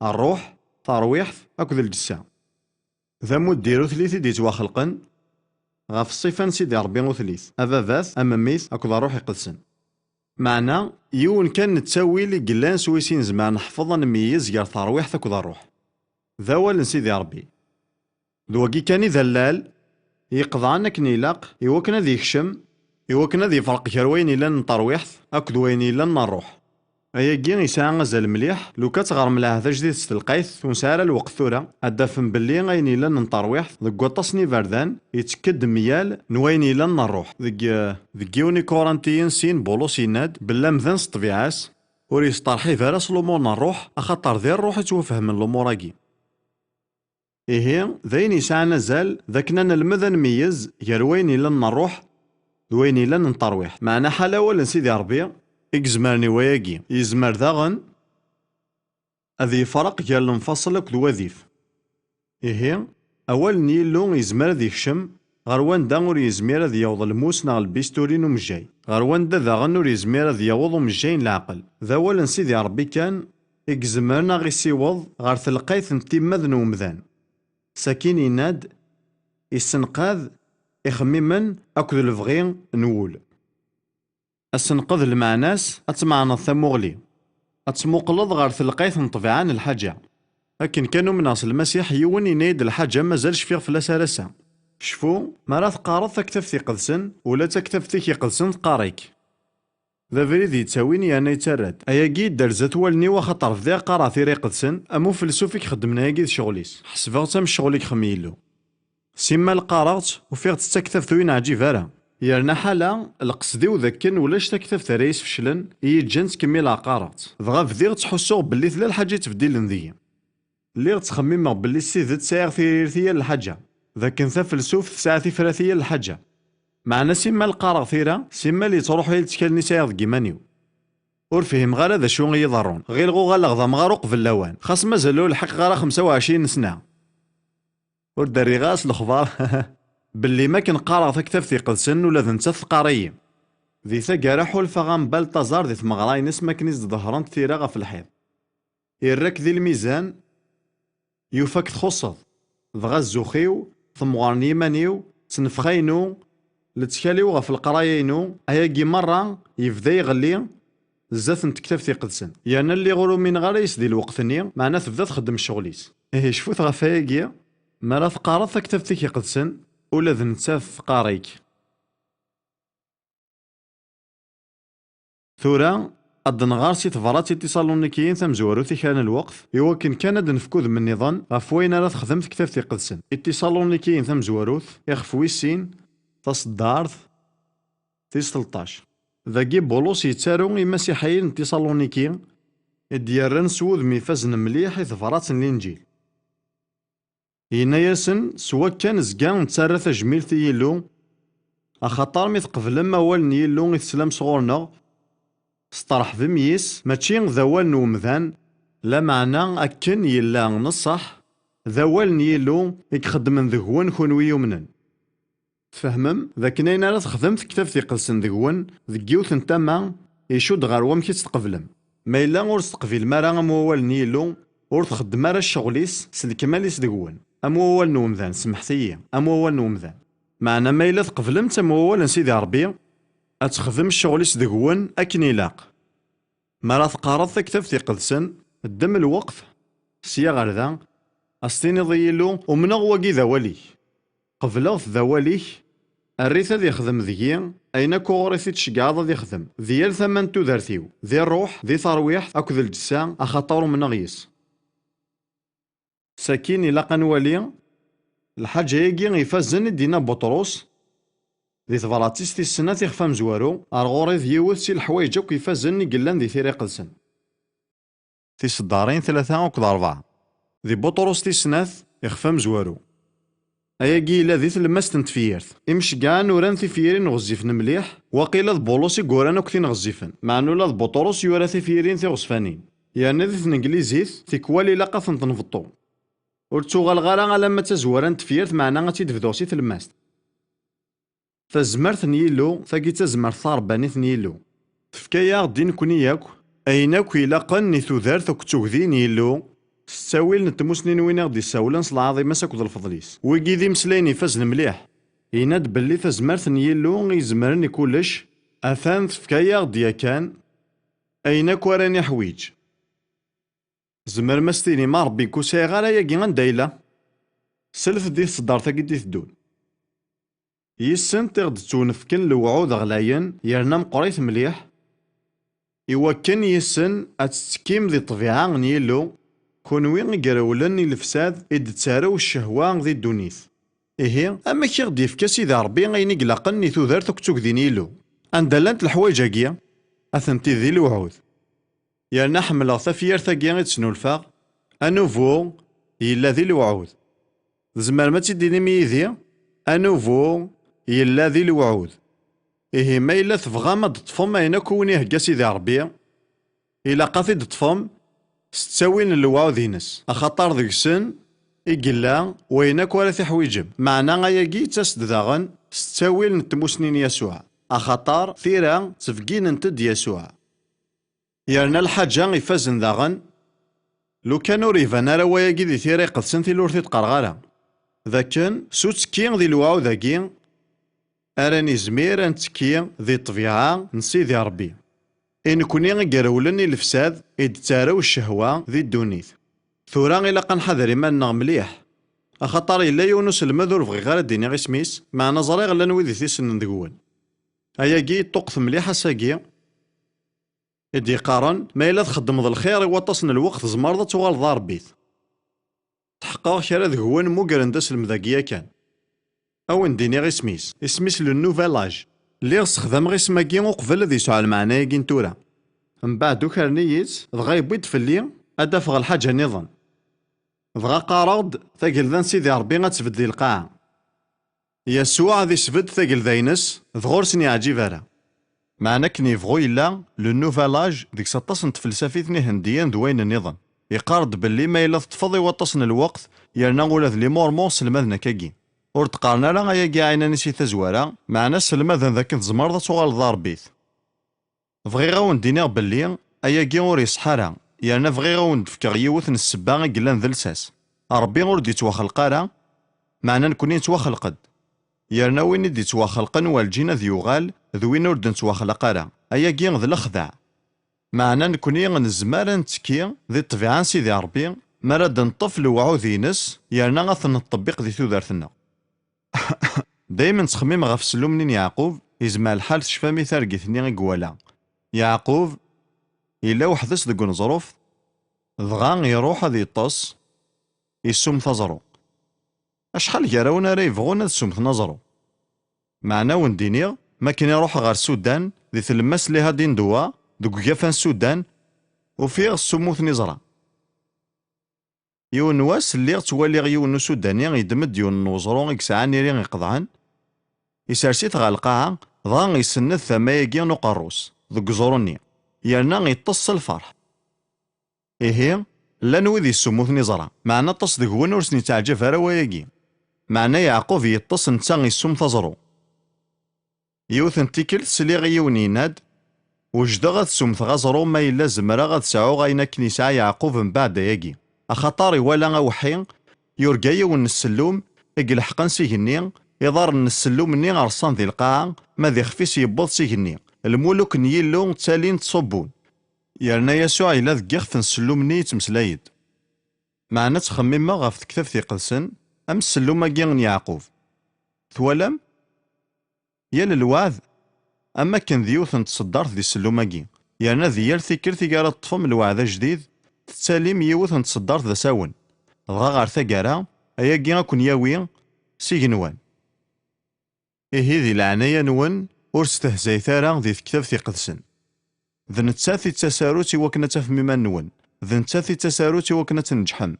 الروح ترويح أكد الجسام ذا مديرو ثليث دي تواخلقن غف الصفان سيدي ربي وثليث أباباث أما ميث أكد الروح يقدسن معنى يون كان نتساوي لي قلان سويسين زمان نحفظ نميز يار ترويح تاكد الروح ذا ول سيدي ربي ذوكي كان ذلال يقضى عنك نيلاق يوكنا ذي يخشم يوكنا ذي فرق كروين إلا نطرويح أكد وين إلا نروح أيا كين يسعى غزال مليح لو كتغار ملاه ذا جديد ستلقايث ونسارى الوقت ثورة أدافن باللي غين إلا نطرويح ذك وطاسني فردان يتكد ميال نوين إلا نروح ذك يوني كورانتيين سين بولوس يناد بلا مذان سطبيعاس وريسطرحي فارس الأمور نروح أخطر ذي الروح يتوفهم من الأموراكي إيه ذين يسعى نزال ذاكنا المذن ميز يروين إلا نروح وين إلا نطرويح معنا حالة ولا سيدي ربي إكزمارني وياكي يزمر ذاغن أذي فرق يال انفصل كل وظيف إيه أول نيلو يزمر ذي خشم غروان دا ور يزمير ذي يوض الموس ناغ البيستورين ومجاي غروان دا ذاغن ور يزمير ذي يوض ومجاين العقل ذا ولا سيدي ربي كان إكزمرنا غي سيوض غار تلقايث نتي مذن ومذان ساكين يناد يسنقاذ إخميمن أكد الفغين نول السنقذ المعناس أتمعنى الثموغلي أتموقلض غار تلقايث نطبيعان الحاجة لكن كانوا من أصل المسيح يون ينايد الحاجة مازالش فيه فلاسة رسا شفو ما راه تقارض تكتف ثي قدسن ولا تكتف ثي قدسن تقاريك ذا فريد يتساويني أنا يترد أيا قيد درزت والني وخطر ذا قارا ثيري قدسن أمو فلسوفيك خدمنا يقيد شغليس حسبغ تم شغليك خميلو سيما القارات وفيغ تستكتف ثوين عجيب هرا يرنا حالا القصدي وذاكن ولاش تكتف ثريس فشلن يجنس كميل عقارات ضغا فديغ تحسوغ باللي ثلا الحاجة تبديل لنذيا اللي تخمم باللي السيد تسايغ ثيرثية للحاجة ذاكن ثا فلسوف ساعة ثلاثية للحاجة معنا سيما القارغ ثيرا سيما اللي تروح يتكلني سايغ كيمانيو ور فيهم غير هذا شو يضرون غير غو غلغ مغاروق في اللوان خاص مازالو الحق غير 25 سنة ور داري غاس الخبار باللي ما كنقارا تكتف في قدسن ولا ذنتا ثقارية ذي ثقارا حولفا غنبال تزار ذي ثمغراي نس ما كنيز ظهران تيرا في الحيط يراك ذي الميزان يوفاك تخصض ضغا الزوخيو ثمغارني مانيو تنفخينو لتكاليو غف القرايينو اياكي مرة يفدا يغلي زات نتكتف في قدسن يعني اللي غورو من غاريس دي الوقتني معنا تبدا تخدم الشغليس ايه شفوت غفاياكي ما لا تقارض تكتف في قدسن ولا ذنتاف قاريك ثورا الدنغار سي تفرات اتصالونيكيين ثم زواروثي كان الوقت يوكن كان دنفكوذ من النظام غفوين راه تخدم تكتف في قدسن اتصالونيكيين ثم زواروث يخفوي السين تصدارث في 13 ذاكي بولوس يتسارو المسيحيين اتصالونيكيين ديارن سوذ ميفازن مليح ثفرات الانجيل ينايسن سوا كان زكان تسارى تجميل يلو أخطار مي تقبل ما والن يلو يتسلم صغورنا سطرح بميس ماشي ذوال نومذان لا معنى أكن يلا نصح ذوال يلو يخدم ذهون خونوي يمنن تفهمم ذاك ناين راه تخدم تكتف تيقلسن ذهون ذكيوث نتاما يشود غير وام كي تقبلم ما إلا ور تقبل ما راه موال يلو ور تخدم راه الشغليس سلكماليس ذهون أموال نومذان سمحتي أموال نومذان معنا ما إلا تقبلم تموال سيدي ربي أتخدم الشغل دقون أكن يلاق. ما راه تقارض تكتب تيقدسن الدم الوقت سيا غير ذا أستيني ضيلو ومنغ واقي ذوالي قبلغ ذوالي الريث ذي يخدم ذي أين كوغريثي تشقاض ذي يخدم ذيال ثمن تودرثيو ذي الروح ذي ترويح أكو ذي الجسام أخطر من غيس ساكين إلا قنوالي الحاجة يجي يفزن دينا بطروس ذي ثفراتيس السنة تيخفى مزوارو أرغوري ذيوث سي الحوايج أكو يفزن يقلان ذي ثيري قدسن في صدارين 3 أكو 4 ذي بطروس تيسناث يخفى مزوارو أياكي إلا ذي تلمس تنتفيرث إمش كاع نوران ثيفيرين غزيفن مليح وقيلا ذ بولوسي قوران أكثين غزيفن مع أنو لا ذ بطروس يورا ثيفيرين ثي غصفانين يعني ذي ثنقليزيث ثيكوالي لاقا ثنطنفطو ورتوغال غالا على ما تزوران تفيرث معنا غاتي دفدوسي تلماست فزمرت نيلو ثاقي تزمرت ثارباني ثنيلو تفكايا دين كوني ياكو أيناكو إلا قن ثوذارث وكتوغذين يلو ستاويل نتموسنين وين غدي ساولن العظيم مساكو الفضليس ويجي ذي مسلايني فازن مليح يناد بلي تزمرت نيلو يزمرني كلش أثان تفكايا غدي كان أيناكو راني حويج زمر مستيني ما ربي كوساي غالا ياكي غندايلا سلف دي صدار ثاقي دي ثدون يسن تغد تونفكن الوعود غلاين يرنا مقريث مليح إوا كان يسن أتسكيم ذي طبيعة نيلو كونوي قراولن الفساد إد تساراو الشهوة ذي الدونيث إيه أما كي غدي يفكا سيدي ربي غيني قلقني ثوذار تكتوك ذي نيلو أندلانت الحوايج هاكيا أثنتي ذي الوعود يرنا حمل ثفير ثاكيا تسنو الفاق أنوفو يلا ذي الوعود زمر ما تديني ميذي أنوفو يلا ذي الوعود إيه ما إلا تبغى ما تطفم أين كوني هكا سيدي ربي إلا قاثي تطفم ستاوين الوعود ينس أخطر ذيك السن إقلا وينك ولا تحويجم معنا غاياكي تسد داغن ستاوين نتموسنين يسوع أخطر ثيرا تفقين انتد يسوع يرنا الحاجة يفازن داغن لو كانوا ريفانا راه وياكي ذي ثيرا يقدسن ثي لورثي تقرغالا ذاكن سوتسكين ذي الوعود ذاكي أراني زمير نتكي ذي الطبيعة نسيدي ربي إن كوني قراولني الفساد إد تاراو الشهوة ذي الدونيث ثورا إلا قنحذر إيماننا مليح أخطر إلا يونس المذور بغي غير الديني غي سميس مع نظري غلا نويدي ثيسن ندقون أياكي طقث مليح ساكي إدي قارن ما إلا تخدم ذا الخير يوطسن الوقت زمارضة توغال ضار بيث تحقق كرا ذهوان مو قرندس المذاقية كان أو نديني غي سميس اسميس لو نوفالاج اللي غستخدم غي سماكي وقبل ذي سؤال معنا ياكين تورا من بعد كارنييت دغا يبيض فلي أدافغ الحاجة نظن دغا قارض ثاقل ذا سيدي ربي غتسبد ذي القاعة يسوع ذي سبد ثاقل ذاينس ذغورسني عجيبارا معنا كني فغو إلا لو نوفالاج ديك سطاس نتفلسفيثني هنديا دوين النظام يقارد باللي ما إلا تفضي وطسن الوقت يرنا غولا ذي مورمون سلمذنا كاكي ور تقارنا لا غايا كاع عينا نسي تزوارا معنا سلمذا ذاك تزمر توغال ضار بيث فغي غاون دينيغ باللي أياكي ور يصحارا يرنا فغي غاون دفكر يوث السبا قلان ذا لساس ربي ور دي توخلق راه معنا نكوني نتوخلقد يرنا وين دي توخلقن والجينا ذي يغال ذوين ور نتوخلق راه أياكي ذا الخداع معنا نكوني نزمار نتكي ذي الطبيعة سيدي ربي مراد نطفل وعوذينس يرنا غاث نطبق ذي ثوذارثنا دايما تخميم غف سلو منين يعقوب يزمع الحال تشفى مثال قيثني قوالا يعقوب إلا وحدس ذقون ظروف ضغان يروح ذي الطس يسوم ثزرو أشحال يراونا راه يبغون السوم نظرو معنا وندينيغ ما كان يروح غير السودان ذي تلمس ليها دين دوا دوك جافان السودان وفيه السموث نزرة يون واس اللي توالي يون سوداني يدمد يون وزرو يكسعان يرين يقضعن يسارسيت غا القاعة ضان يسند ثمايقي نقروس ذوك زوروني يرنا يطص الفرح إيه لا نوذي السموث نزرة معنا تص ذك ونورسني تعجب روايقي معنا يعقوب يطص نتا يسوم ثزرو يوثن تيكل سليغ يونيناد وجد غاد سومث غازرو ما إلا زمرا غاد سعو غاينا كنيسة يعقوب من بعد ياكي أخطاري ولا أوحين يرقايا ون السلوم إقلحقن سيهني إضار نسلو مني غرصان ذي القاعة ما ذي خفيس يبوض سيجني الملوك نيلو تالين تصبون يرنا يسوع إلا ذقيخ فنسلو مني يتمسلايد معنا تخمم غاف كتاب في قلسن أم السلو ماكين يعقوب ثوالم يال الوعد أما كان ذيوث نتصدر ذي السلو ماكين يرنا ذيال ثيكر ثيكار الطفم الوعد جديد تساليم يوث نتصدر ذا ساون ضغا غار ثقارا أيا كي غاكون ياوي سيجنوان إيه ذي العناية نون ور ستهزاي ثارا ذي كتاب في قدسن ذا نتساثي تساروتي وكنا تفميما نون ذا نتساثي تساروتي وكنا تنجحم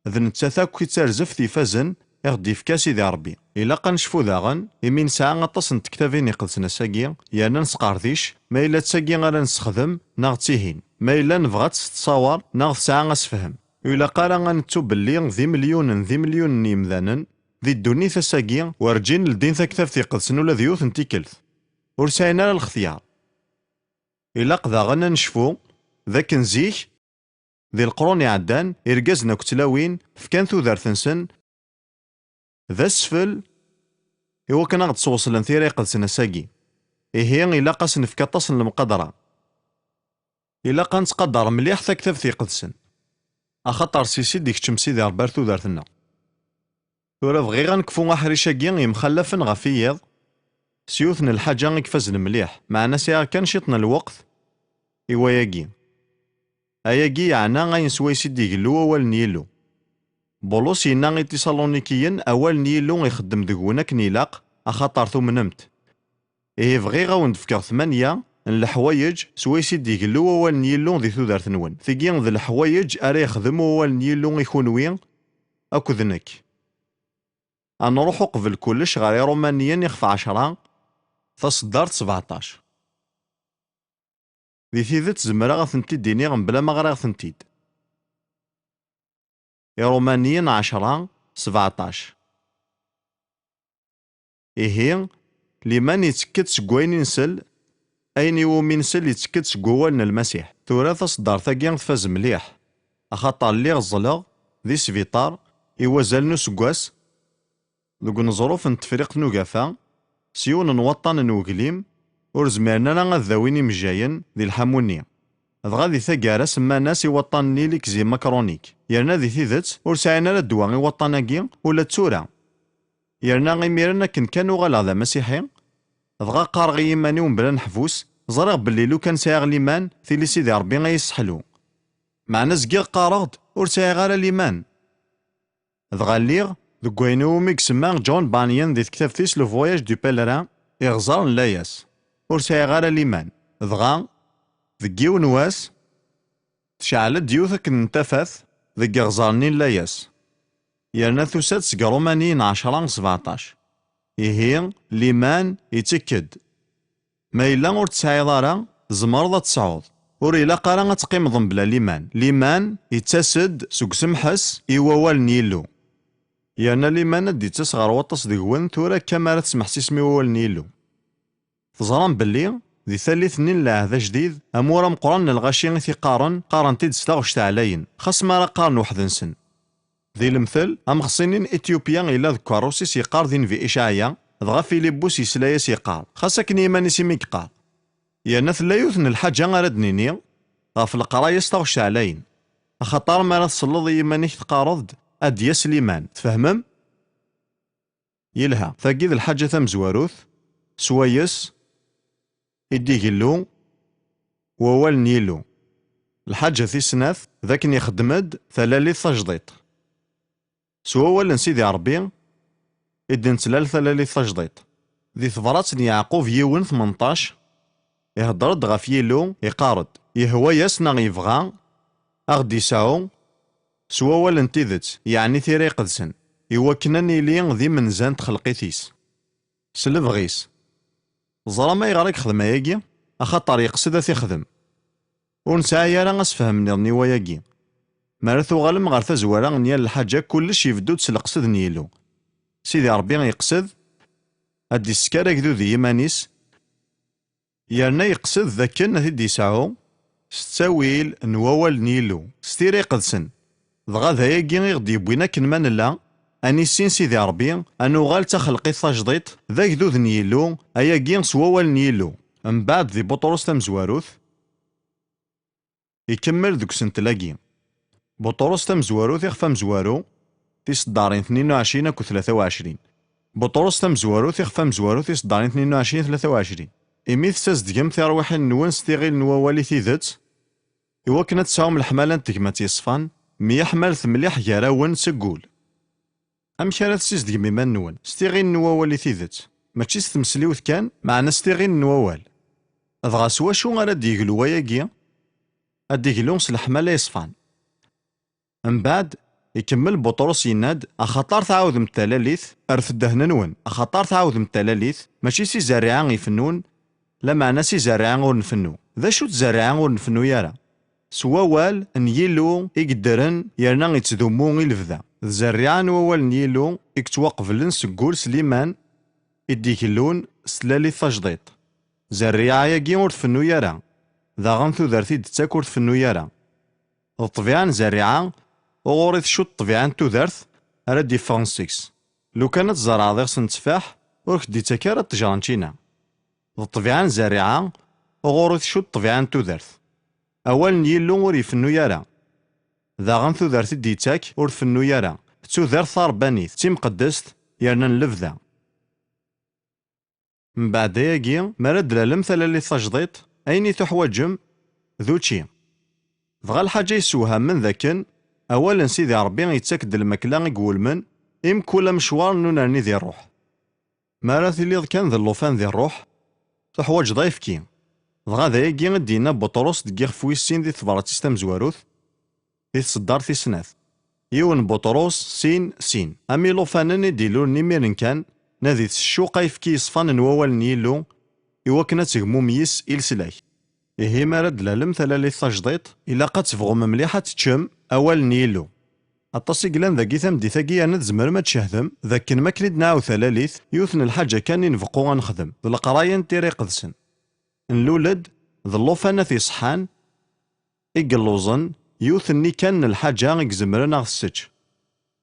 ذا نتساثا كي ترزف ذي فازن يغدي في كاسي ذي ربي إلا قنشفو ذاغن يمين ساعة غطاس نتكتافين يقدسنا ساقيا يانا نسقارديش ما إلا تساقيا غالا نسخدم ناغ تيهين ما إلا نبغات تتصاور ناغ ساعة غسفهم إلا قالا غنتو بلي ذي مليون نيمذانن ذي الدوني ثساقيا ورجين لدين ثكتاف في قدسن ولا ذيوث نتيكلث ورساينا للخثيار إلا قذا غنا نشفو ذاك نزيك ذي القرون يعدان إرقازنا كتلاوين فكان ذو ثنسن ذا السفل إوا كان غد صوصلن ثيري قدسنا ساقي إيه إلا قاس نفكا تصل المقدرة إلا قان تقدر مليح ثكتاف في قدسن أخطر سيسي ديك تشمسي ذي ربار ثوذارتنا ورا بغي غنكفو أحريشاكي يمخلفن غفيض سيوثن الحاجة يكفزن مليح معنا سيغ كان شيطنا الوقت إوا ياكي أياكي يعنا غينسوي سيدي قلو أول نيلو بولوس ينا غي تيسالونيكيين أول نيلو يخدم دقونك نيلاق أخطر ثمنمت إيه بغي غاون دفكر 8 الحوايج سوي سيدي قلو أول نيلو ذي ثودارت نون ثقين ذي الحوايج أري يخدمو أول نيلو يكون وين أكو ذنك نروحو قبل كلش غير رومانيا يخف 10 تصدرت 17 ذي ثيذت زمرا غثنتيد ديني بلا ما غير غثنتيد يا رومانيا 10 17 إيه لمن يتكت سكوين ينسل أين يومين سل يتكت سكوالنا المسيح ثورا تصدر ثقين تفاز مليح أخطر اللي غزلغ ذي سفيطار إوازال نسكواس ذوك نظروف نتفريق نوقافا سيون نوطن نوكليم ورزميرنا غذاويني مجاين ذي الحمونية ضغا ذي ثقارة سما ناس يوطن نيليك زي مكرونيك يرنا ذي ثيذت ورسعينا للدواء يوطناكي ولا تسورا يرنا غيميرنا كانوا غالا ذا مسيحي ضغا قارغي يمانيهم بلا نحفوس زرغ باللي لو كان سايغ ليمان ثيلي سيدي ربي غيسحلو معنا زكيغ قارغد ورسايغ غالا ليمان ضغا الليغ ذوك وينو ميك سما جون بانيان ذي كتاب ثيس لو فواياج دو بيلران إغزار لاياس ورسايغ غالا ليمان ضغا ذكي ونواس تشعل ديوثك نتفث ذكي غزارني لاياس يرنا ثوسات سكرومانيين 10 17 إيهين ليمان يتكد ما إلا ور تسعيض راه زمرض تسعوض ور إلا قارا تقيم بلا ليمان يتسد سوق سمحس إيوال نيلو يانا ليمان دي تسغر وطس ديوان ثورا كما تسمح سيسمي وال نيلو تزران باللي ذي ثالث نين لعهد جديد أمورا مقران الغاشي في قارن تيد ستاغش تعلاين خاص ما راه قارن وحد نسن ذي المثل أم خصينين إثيوبيا إلا ذكاروسي سيقار ذين في إشعيا ضغا فيليبوس يسلايا سيقار خاصك نيماني سيميك قار يانا ثلا يوثن الحاجة غارد نيني غاف القرايا ستاغش تعلاين أخطار ما راه تصلض يمانيك تقارض أديا سليمان تفهمم يلها ثاقيد الحاجة ثم زواروث سوايس إدي قلو ووال نيلو الحاجة في سناث ذاك يخدمد ثلالي تجديط سوا ولا نسيدي ربي إدن تلال ثلالي تجديط ذي ثبرات يعقوب يون 18 يهضرد غاف يلو يقارد يهوى يسنا يبغى أغدي ساو سوا ولا نتيذت يعني ثيري قدسن يوكنني لي ذي منزان تخلقيتيس سلبغيس زرا ما يغريك خدمة ياكي أخطر يقصد تيخدم ونسايا راه غاسفهم نيضني وياكي مارثو غالم غار تزوارا نيال الحاجة كلش يفدو تسلقصد نيلو سيدي ربي يقصد أدي سكارك ذو ذي يمانيس يرنا يقصد ذاكن ثدي ساعو ستاويل نووال نيلو ستيري قدسن ضغا ذا ياكي غدي يبوينا كنمان لا أني سين سيدي ربي أنو غال تخلقي تجديط ذاك ذوذ نيلو أيا كين سوال نيلو. من بعد ذي بطرس تمزواروث يكمل ذوك سنتلاقي. بطرس تمزواروث يخفى مزوارو تصدارين 22 أكو 23. بطرس تمزواروث يخفى مزوارو تصدارين 22 23. إميث سازدقم ترويحين نوان ستيغيل نوالي ثيذت إوا كنا تساوم الحمالة تقمة يصفان مية حمالة مليح جراون سقول. أمك راه تسيزدقم إيمان نوان ستيغيل نوالي ثيذت ماشي ستمسليوث كان معنا ستيغيل نوال. أضغى سوا شو غادا ديقلو وياكي أديقلو الحمالة يصفان. من بعد يكمل بطرس يناد أخطار تعاود متلاليث أرفد هننون أخطار تعاود متلاليث ماشي سي زارعان يفنون لا معنى سي زارعان غور نفنو. ذا شو تزارعان غور نفنو يارا سوال نيلو يقدرن يرنا يتذمو يلفذا زارعان ووال نيلو يكتوقفلن سقول سليمان يديكلون سلالي تجديط زارعا ياكي غور تفنو يارا ذا غنثو ذارتي دتاك غور تفنو يارا الطبيعة زارعا وغوريث شو الطبيعة تودرث راه ديفرنسيكس. لو كانت زرعة ضيغس نتفاح ورك ديتا كارا تجرانتينا. الطبيعة زارعة وغوريث شو الطبيعة تودرث. أول نيلو ور يفنو يارا. ذا غنثو دارت ديتاك ور فنو يارا. تودرث ربانيث تيم قدست يرنا نلفذا. من بعد ياكي مراد لالم ثلالي تجديط أيني تحواجم ذوتشي. بغا الحاجة يسوها من ذاكن أولا سيدي ربي يتاكد المكلا يقول من إم كل مشوار نونرني ذي الروح. ما راه تليض كان ذي اللوفان ذي الروح تحواج ضيف كي دغا ذايا دينا بطرس دقيق فويسين ذي ثبراتيس تمزواروث ذي تصدار في سناث يون بطرس سين أمي لوفانني ديلو نيميرن كان نادي الشوقا يفكي يصفان نوال نيلو يوكنا تغمو ميس إلسلاك. إيه ما راد لالم ثلالي تجديط إلا قد تفغم مليحة تشم أول نيلو. الطاسي قلان ذاكي ثمدي ثاقي أنا تزمر ما تشهدم ذاك الماكليد نعاو ثلاليث يوثن الحاجة كان ينفقو غنخدم ذو القرايا نتيري قدسن نلولد ذو اللوفانة في صحان إقلوزن يوثني كان الحاجة يكزمرنا غسج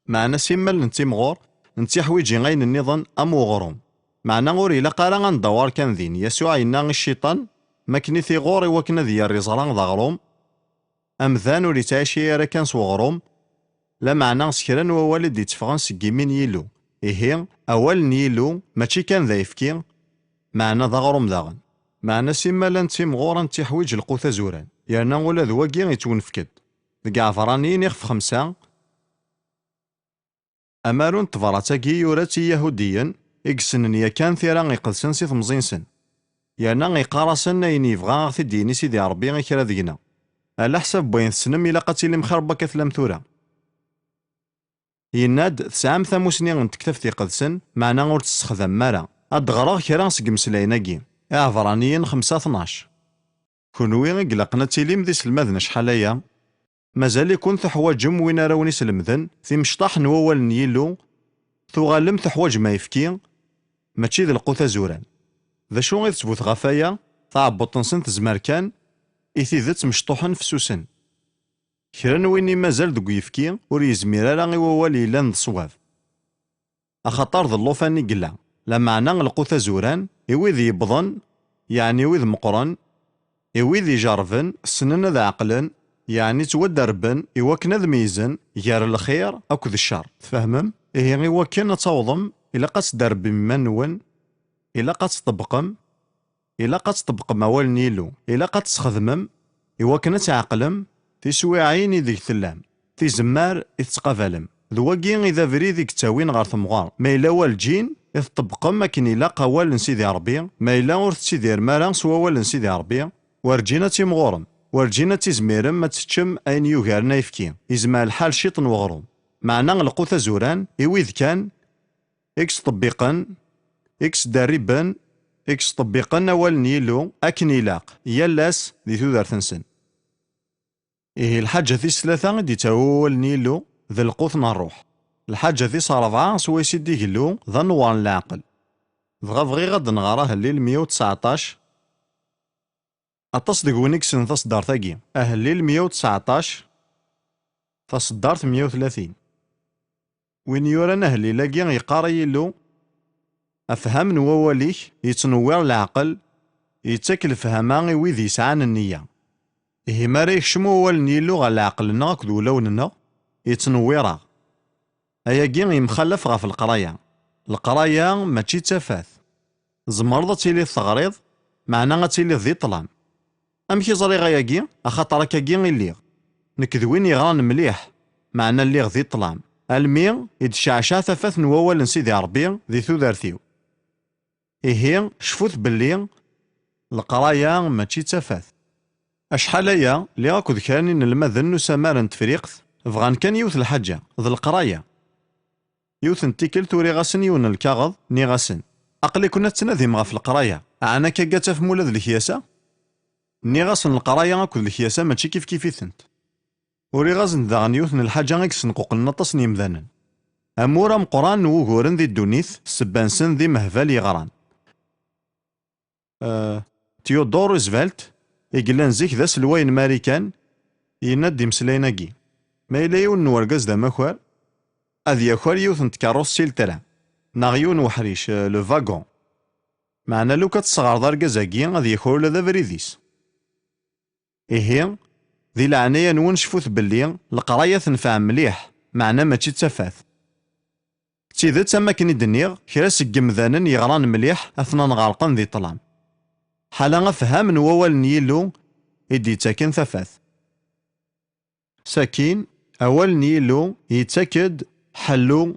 معنا سيمال نتي مغور نتي حويجي غين النظام أمو غروم معنا غوري إلا قارا غندوار كان ذين يسوع ينا الشيطان ماكني ثي غوري وكنا ذي الرزران ذا غروم أمذان وري تعيشي راه كان صغروم لا معنى سكران ووالد يتفغن سكيمين يلو إيه أول نيلو ماشي كان ذا يفكي معنى ذا غروم ذاغن معنى سيما لان تيمغورا تيحويج القوثة زوران يعني ولا ذواكي يتونفكد ذكا عفرانيين يخف 5 أمارون تفراتاكي يوراتي يهوديا إكسنن يا كان ثيران يقدسن سي ثمزينسن يعني يقارسن أين يبغى غثي ديني سيدي ربي غي كرا ذينا على حسب بين السنم إلا قاتيلي مخربة كثلم ثورة يناد تسعام ثاموسني تكتف تيقدسن معنا غور تستخدم مارا أدغراغ كرا سقمسلايناكي عفرانيين 5-12 كونوي قلقنا تيليم ذي سلمذن شحاليا مازال يكون تحواجم وين راوني سلمذن في مشطاح نوال نيلو ثغالم تحواج ما يفكي ماشي ذي القوثة زوران ذا شو غير تثبوت غفايا تعبط تنسن تزمر كان إثيذت مشطوحا فسوسن كرا ويني مازال دوك يفكي ور يزمير راه غيوالي لان صواف أخطار ذا اللوفاني قلا لا معنى القوثة زوران إويذ يبضن يعني إويذ مقرن إويذ يجرفن سنن ذا عقلن يعني تودربن إواكن ذا ميزن يار الخير أكو الشر تفهمم إيه إواكن تصوضم إلا قد درب منون إلا قد تطبقم إلا قد تطبق موال نيلو إلا قد تخدمم إواكن تعقلم تسوي عيني ذيك ثلام في زمار يتقافلم ذواكين إذا فريدك تاوين غار ثمغار ما إلا والجين يطبقم ماكن إلا قوال نسيدي ربي ما إلا ور تسيدير مارا سوا وال نسيدي ربي ورجينا تيمغورم ورجينا تيزميرم ما تتشم أين يوغارنا يفكي يزمع الحال شيطن وغروم معنا القوثة زوران إويذ كان إكس طبيقا إكس داربا إكس طبيقا نوال نيلو أكن يلاق يلاس ذي ثودار ثنسن إيه الحاجة ذي 3 دي تاول نيلو ذي القوثنا الروح الحاجة ذي 4 سوى سيدي قلو ذا نوار العقل ضغى غد نغاراه الليل 119 أتصدق وينكسن تصدار ثاقي الليل 119 تصدارت 130 وين يوران أهلي لاقي يقاري يلو أفهم نواليك يتنوير العقل يتاكل فهما ويذ يسعان النية. إيه ما راه يكشمو والن يلو غا العقلنا أكد ولوننا يتنويرا. أياكي يمخلف غا في القراية ماشي تافات. زمرض تيلي الثغريض معنا تيلي ذي طلام. أمكي زري غاياكي أخاطر كاكي الليغ نكذوين يغران مليح معنا الليغ ذي طلام. المي يدشعشع ثفاث نوال سيدي ربي ذي ثوذارثيو. إيه شفوت باللي القراية ماشي تافات. أشحال أيا لي أكد كان المذن وسمار تفريقث بغان كان يوث الحاجة ذي القراية. يوث نتيكل توري غاسن يون الكاغض ني غاسن. أقلي كنا تناديم غا في القراية أنا كاكاتا في مولا ذي الكياسة ني غاسن القراية أكد الكياسة ماشي كيف كيفيثنت. وري غازن داغن يوثن الحاجة غيكسن قوقلنا تصني مذانا. أمورا مقران وغورن ذي الدونيث سبانسن ذي مهفال يغران. تيودور روزفلت يقلان زيك ذا سلوين ماريكان ينادي مسليناكي ما إلا يون نورقاز دا مخوار أذ يخوار يوثن تكاروس سيلترا ناغيون وحريش لو فاغون معنا لو كتصغر دارقازاكي أذ يخوار لذا فريديس. إيه ذي العناية نون شفوث باللي القراية تنفع مليح معنا ماشي تافات. تيذا تما كني دنيغ كراس قمذانا يغران مليح أثناء غارقان ذي طلام. حالا فهم نوال نيلو إدي تاكن ثفاث. ساكين أول نيلو يتاكد حلو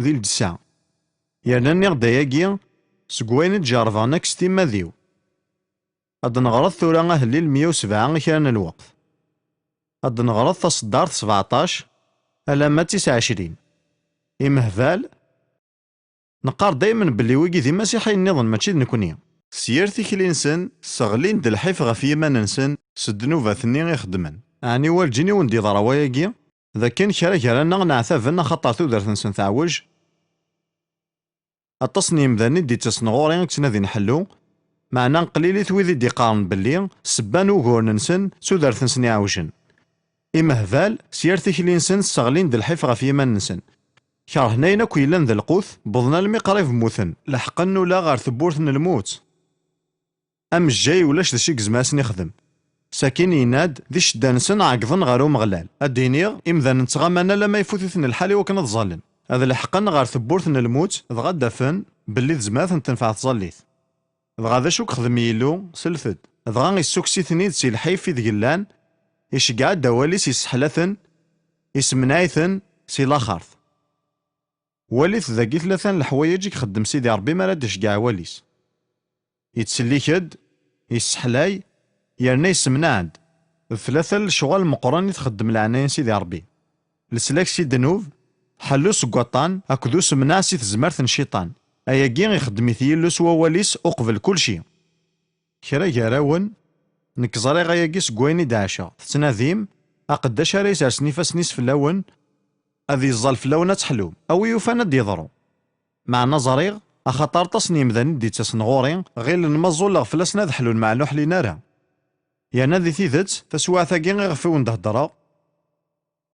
ذي الجسع. يعني نغدا ياكي سكوين تجارفا نكستي ماذيو. أد نغرض ثورا أهلي 107 كان الوقت. أد نغرض تصدار 17 ألما 29. إمهفال نقار دايما بلي ويكي ذي مسيحي النظام ماشي نكوني. سيرتي كلينسن سغلين دالحيف غا في يماننسن سدنوفا ثني يخدمن. أعني والجيني وندي ضرواياكي ذا كان كرا نعثافن خطر تودرت نسن تعوج. التصنيم ذا ندي تصنغوري تنادي نحلو معنا قليلي ثويذي دي قارن باللي سبان وغور ننسن تودرت نسن يعوجن. إمهفال سيرتي كلينسن سغلين دالحيف غا في يماننسن. كرهناينا كويلان ذا القوث بضنا المقريف موثن لحقن ولا غار ثبورثن الموت. أم الجاي ولاش ذا شي قزماس نخدم. ساكين يناد ذي شدانسن عقضن غارو مغلال. الدينيغ إمذا نتغامنا لما يفوتثن الحالي وكنا تظلن. هذا لحقن غار ثبورثن الموت دغا دافن باللي تزماث تنفع تظليث. دغا ذا شوك خدم يلو سلفد. دغا يسوكسي ثنيد سي الحيف في ذقلان يشقع دواليس يسحلثن يسمنايثن سي لاخارث. واليث ذاكي ثلاثة الحوايج يخدم سيدي ربي ما رادش كاع واليس. يتسلي كد يسحلاي يرنا يسمناعد ثلاثة الشغل مقرن يتخدم العناية سيدي ربي. لسلاك سي دنوب حلو سقطان أكدو سمناع سي تزمرث شيطان. أياكي يخدم يثيلو سوا واليس أقبل كل شي. كرا يراون نكزاري غاياكي سكويني دعشا تتناذيم أقداش ريس أرسني فاسنيس في اللون أذي الظل في اللون تحلو أو يوفانا ديضرو مع نظريغ أخطار تصنيم ذا ندي تسنغوري غير المزول غفلسنا ذحلون مع نوحلي نارا. يعني ذي ثيذت تسوى ثاقين غفون دهدرا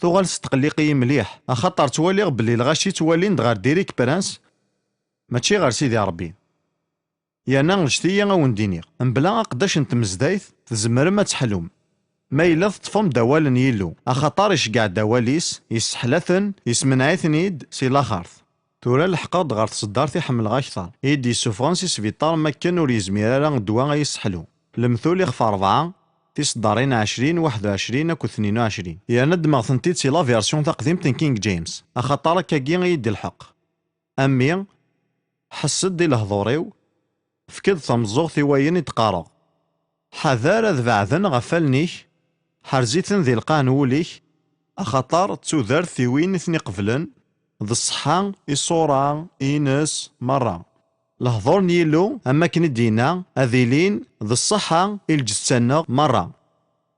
ثغال ستقليقي مليح أخطر تواليغ بلي الغاشي توالين دغار ديريك برانس ماشي غير سيدي ربي. يعني نغشتي غاون دينيغ مبلا أقداش نتمزدايث تزمر ما تحلوم ما إلا تطفم دوال يلو أخطار يشقع دواليس يسحلثن يسمنعيثنيد سي لاخارث. تورا الحقاد غار تصدارتي حمل غاكثر يدي سوفرانسيس فيطار مكان وريزمير راه دوا يسحلو المثول يخفى 4 تصدارين 20 21 أكو 22. يعني دماغ ثنتيد سي لا فيرسيون تقديم كينج جيمس أخطار كاكي يدي الحق. أمي حسد دي لهضوريو فكد ثمزوغ ثواين يتقارغ حذار ذبعذن غفلنيش حرزيتن ذي القانوليش أخطار تودر ثوين ثني قفلن ذي الصحة إصورة إنس مرة لهضور نيلو أما كن دينا أذيلين ذي الصحة الجسنا مرة.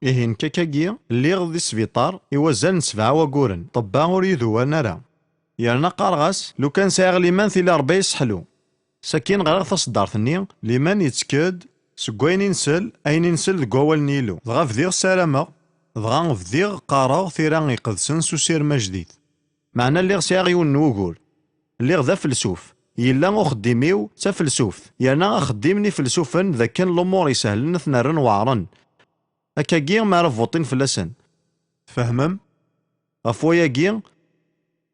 إهين كاكاكي اللي غذي سبيطار يوزن 7 وقورن طبا وريدو ونرى. يعني قارغاس لو كان ساغلي من ثي 4 يسحلو ساكين غير تصدار ثني لمن يتكد سكوين ينسل أين ينسل ذقوال نيلو دغا فديغ سلامة دغا فديغ قارغ ثيران يقدسن سوسير مجديد. معنى اللي غسيغ يون نوغول اللي غدا فلسوف يلا أخدميو تا فلسوف يانا أخدمني فلسوفا ذا كان الأمور يسهلن ثنارن وعرن أكاكي ما رفوطين فلسن فهمم أفويا كي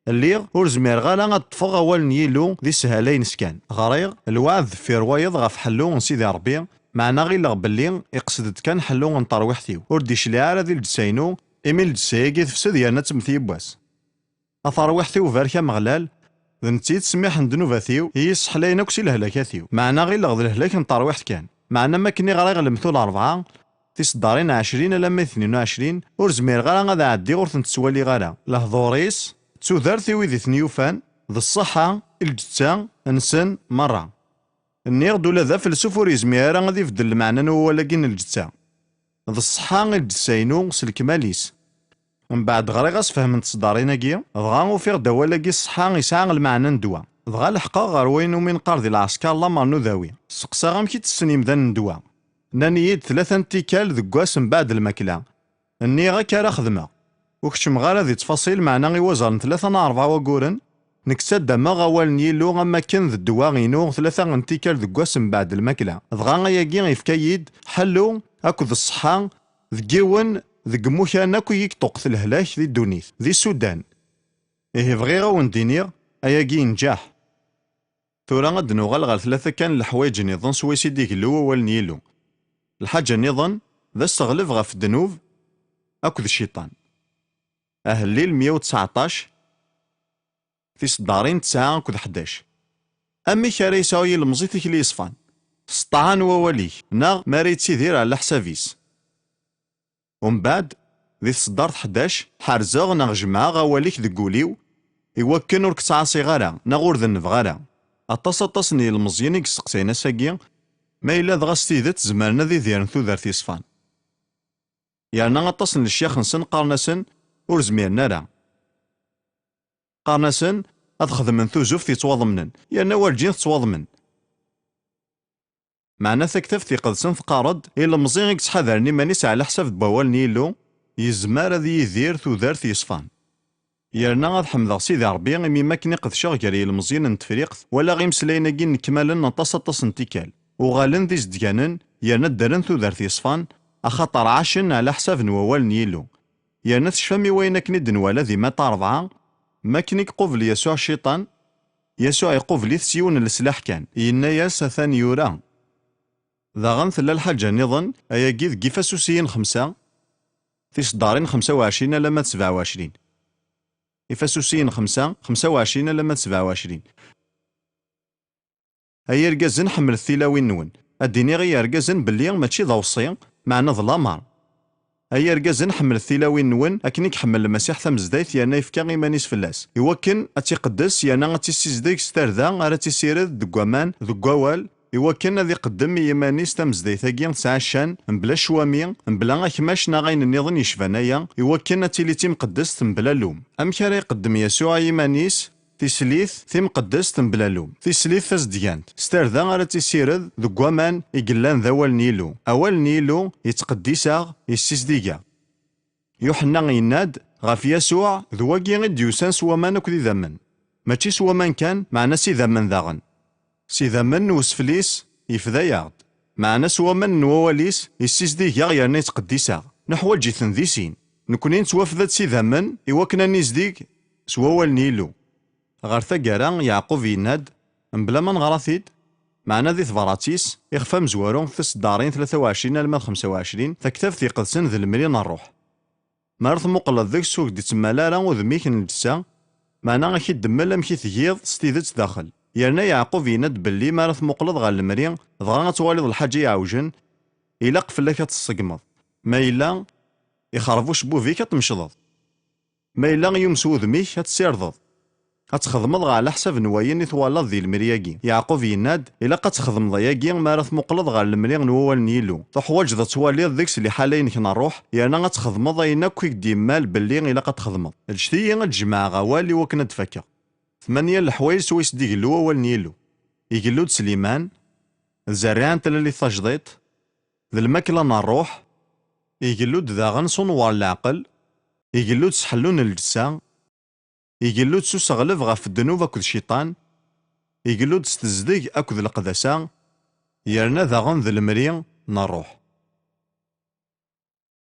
اللي ور زمير غالا غطفغ أول نيلو ذي سهالين سكان غريغ الوعد في روايض غف حلو سيدي ربي معنا غير لغبلي يقصد كان حلو نطروحتيو ور ديش لي عاد ذي الجساينو إيميل الجسايقي تفسد يانا تمثيبواس أطروحتيو فاركا مغلال ذنتي تسميح ندنوفاتيو هي صحلين أكسي لهلاكاتيو معنا غير لغد الهلاك نطروحت كان معنا ما كني غريغ المثول 4 تصدارين 20 لما 22 ور زمير غالا غادا عدي غورث نتسوالي غالا لهضوريس تودرتي ويدي ثنيوفان ذا الصحة الجتا انسان مرة النيغ دولا ذا فلسوف وريزميرا غادي يفدل المعنى نو ولكن الجتا ذا الصحة الجساينو سلكماليس من بعد غريغاس فهم تصدارين كي دغا وفيغ دوالاكي الصحة يسعى المعنى ندوا دغا لحقا غير وين من قارد العسكر لا مارنو ذاوي سقسا غام كي تسنيم ذا ندوا نانيد 3 انتيكال ذكواس من بعد الماكلة النيغا كارا خدمة وكتشم غالا ذي تفاصيل معنا غيوزر 3 4 وقورن نكسد ما غوال نيلو غما كان ذا الدواغينو 3 انتيكال ذكواس من بعد الماكلة دغا غياكي غيفكايد حلو اكو ذا الصحة ذكيون ذك موكان اكو يكطوق الهلاك ذي الدونيث ذي السودان إيه بغي غاون دينيغ أياكي نجاح ثورا غاد نوغال غير 3 كان الحوايج نظن سويسي ديك اللو والنيلو الحاجة نظن ذا استغلف غف الدنوب أكو ذا الشيطان الليل 119 في صدارين 9 أكو ذا 11 أمي كاري يساوي المزيتك اللي يصفان سطعان ووالي ناغ ماري تسيدير على حسابيس ومن بعد ذي صدار 11 حارزاغ ناغ جمعة غواليك ذقوليو يوكن ورك تعاصي غالا ناغور ذنب غالا أطاس ني المزيان يكسقسينا ساقيا ما إلا دغا ستيدت زماننا ذي ديرن ثوذارتي صفان يعني غطاس للشيخ نسن قارناسن ور زميرنا راه قارناسن أدخذ ثوزوف في تواضمنن يعني والجين تواضمن معنا ثكتف في قدسن ثقارد إلا مزيان يكسحذرني مانيس على حساب بوال نيلو يزمار ذي يدير ثوذارتي صفان يرنا غاد حمد سيدي ربي مي ما كني قدشاغ كاري المزيان نتفريق ولا غير مسلاينا كي نكمالا نطاس انتيكال وغالن ذي زدكانن يرنا الدرن ثوذارتي صفان أخاطر عاشن على حساب نوال نيلو يرنا تشفامي وين كني دنوالا ذي ما طارضعا ما كنيك قوفل يسوع الشيطان يسوع يقوفل سيون السلاح كان إنا ياس ثاني يورا ذا غنثلا الحاجة نظن أياكي ذكي فاسوسيين 5 في صدارين 25 لما 27 إفاسوسيين 5 25 لما 27 هيا رقازن حمل الثلاوين نون أديني غير رقازن باللي ماشي ضوصي معنا ظلامار هيا رقازن حمل الثلاوين نون أكنيك حمل المسيح ثمزدايت يانا يفكا غيمانيس فلاس يوكن أتيقدس يانا أتيسيزديك ستاردا غارا تيسيرد دقوامان دقوال يوكن ذي قدم يمانيس تمزديثاكي سعشان مبلا شوامي مبلا أكماش ناغين النظن يشفانايا يوكن تيلي تيمقدس مبلا لوم أم كاري يقدم يسوع يمانيس تيسليث تيمقدس مبلا لوم تيسليث تزديانت ستاردا غالا تيسيرد دقوامان يقلان ذوال نيلو أول نيلو يتقديساغ يسيسديكا يوحنا يناد غاف يسوع ذواكي غد يوسان سوامان أكو ذي ذمن ماشي سوامان كان معنا سي ذمن ذاغن سيدا من وسفليس يفذا معنا سوا من نواليس يسيسديك يغيرنا يتقديسا نحو جيثن ذي سين نكونين توافذات سيدا من إواكنا نيزديك سوا والنيلو غار ثقارا يعقوب يناد مبلا من غراثيد معنا ذي ثبراتيس إخفى مزوارون في الصدارين 23 لما 25 تكتب في قدسن ذي المليون الروح مارث مقلد ذيك سوق دي تمالا وذميك نجسا معنا غاكي دمال أمكي تجيض ستيدت داخل يرنا يعقوب يند باللي ما رث مقلد غا المريض دغا توالد الحاجة يعوجن إلا قفلك تصقمض ما إلا يخرفوش بوفيك تمشضض ما إلا يمسو ذميك تسيرضض هتخدمض غا على حساب نوايين يتوالد ذي المرياكي يعقوب يناد إلا قد تخدم ضياكي ما رث مقلد غا المريض نوال نيلو تحواج ذا توالد ذيكس اللي حالين كنا نروح يرنا غتخدمض أينا كويك ديمال باللي إلا قد تخدمض الجتي الجماعة غوالي وكنا تفكر 8 الحوايج سويس ديقلو أول نيلو يقلود سليمان الزريان تلالي تجديط ذا الماكلة نروح يقلود ذا غنصون وار العقل يقلود سحلون الجسا يقلود سوس غلف غف الدنوب أكد الشيطان، يقلود ستزدق أكد القدسان، يرنا ذا غن ذا المريم نروح.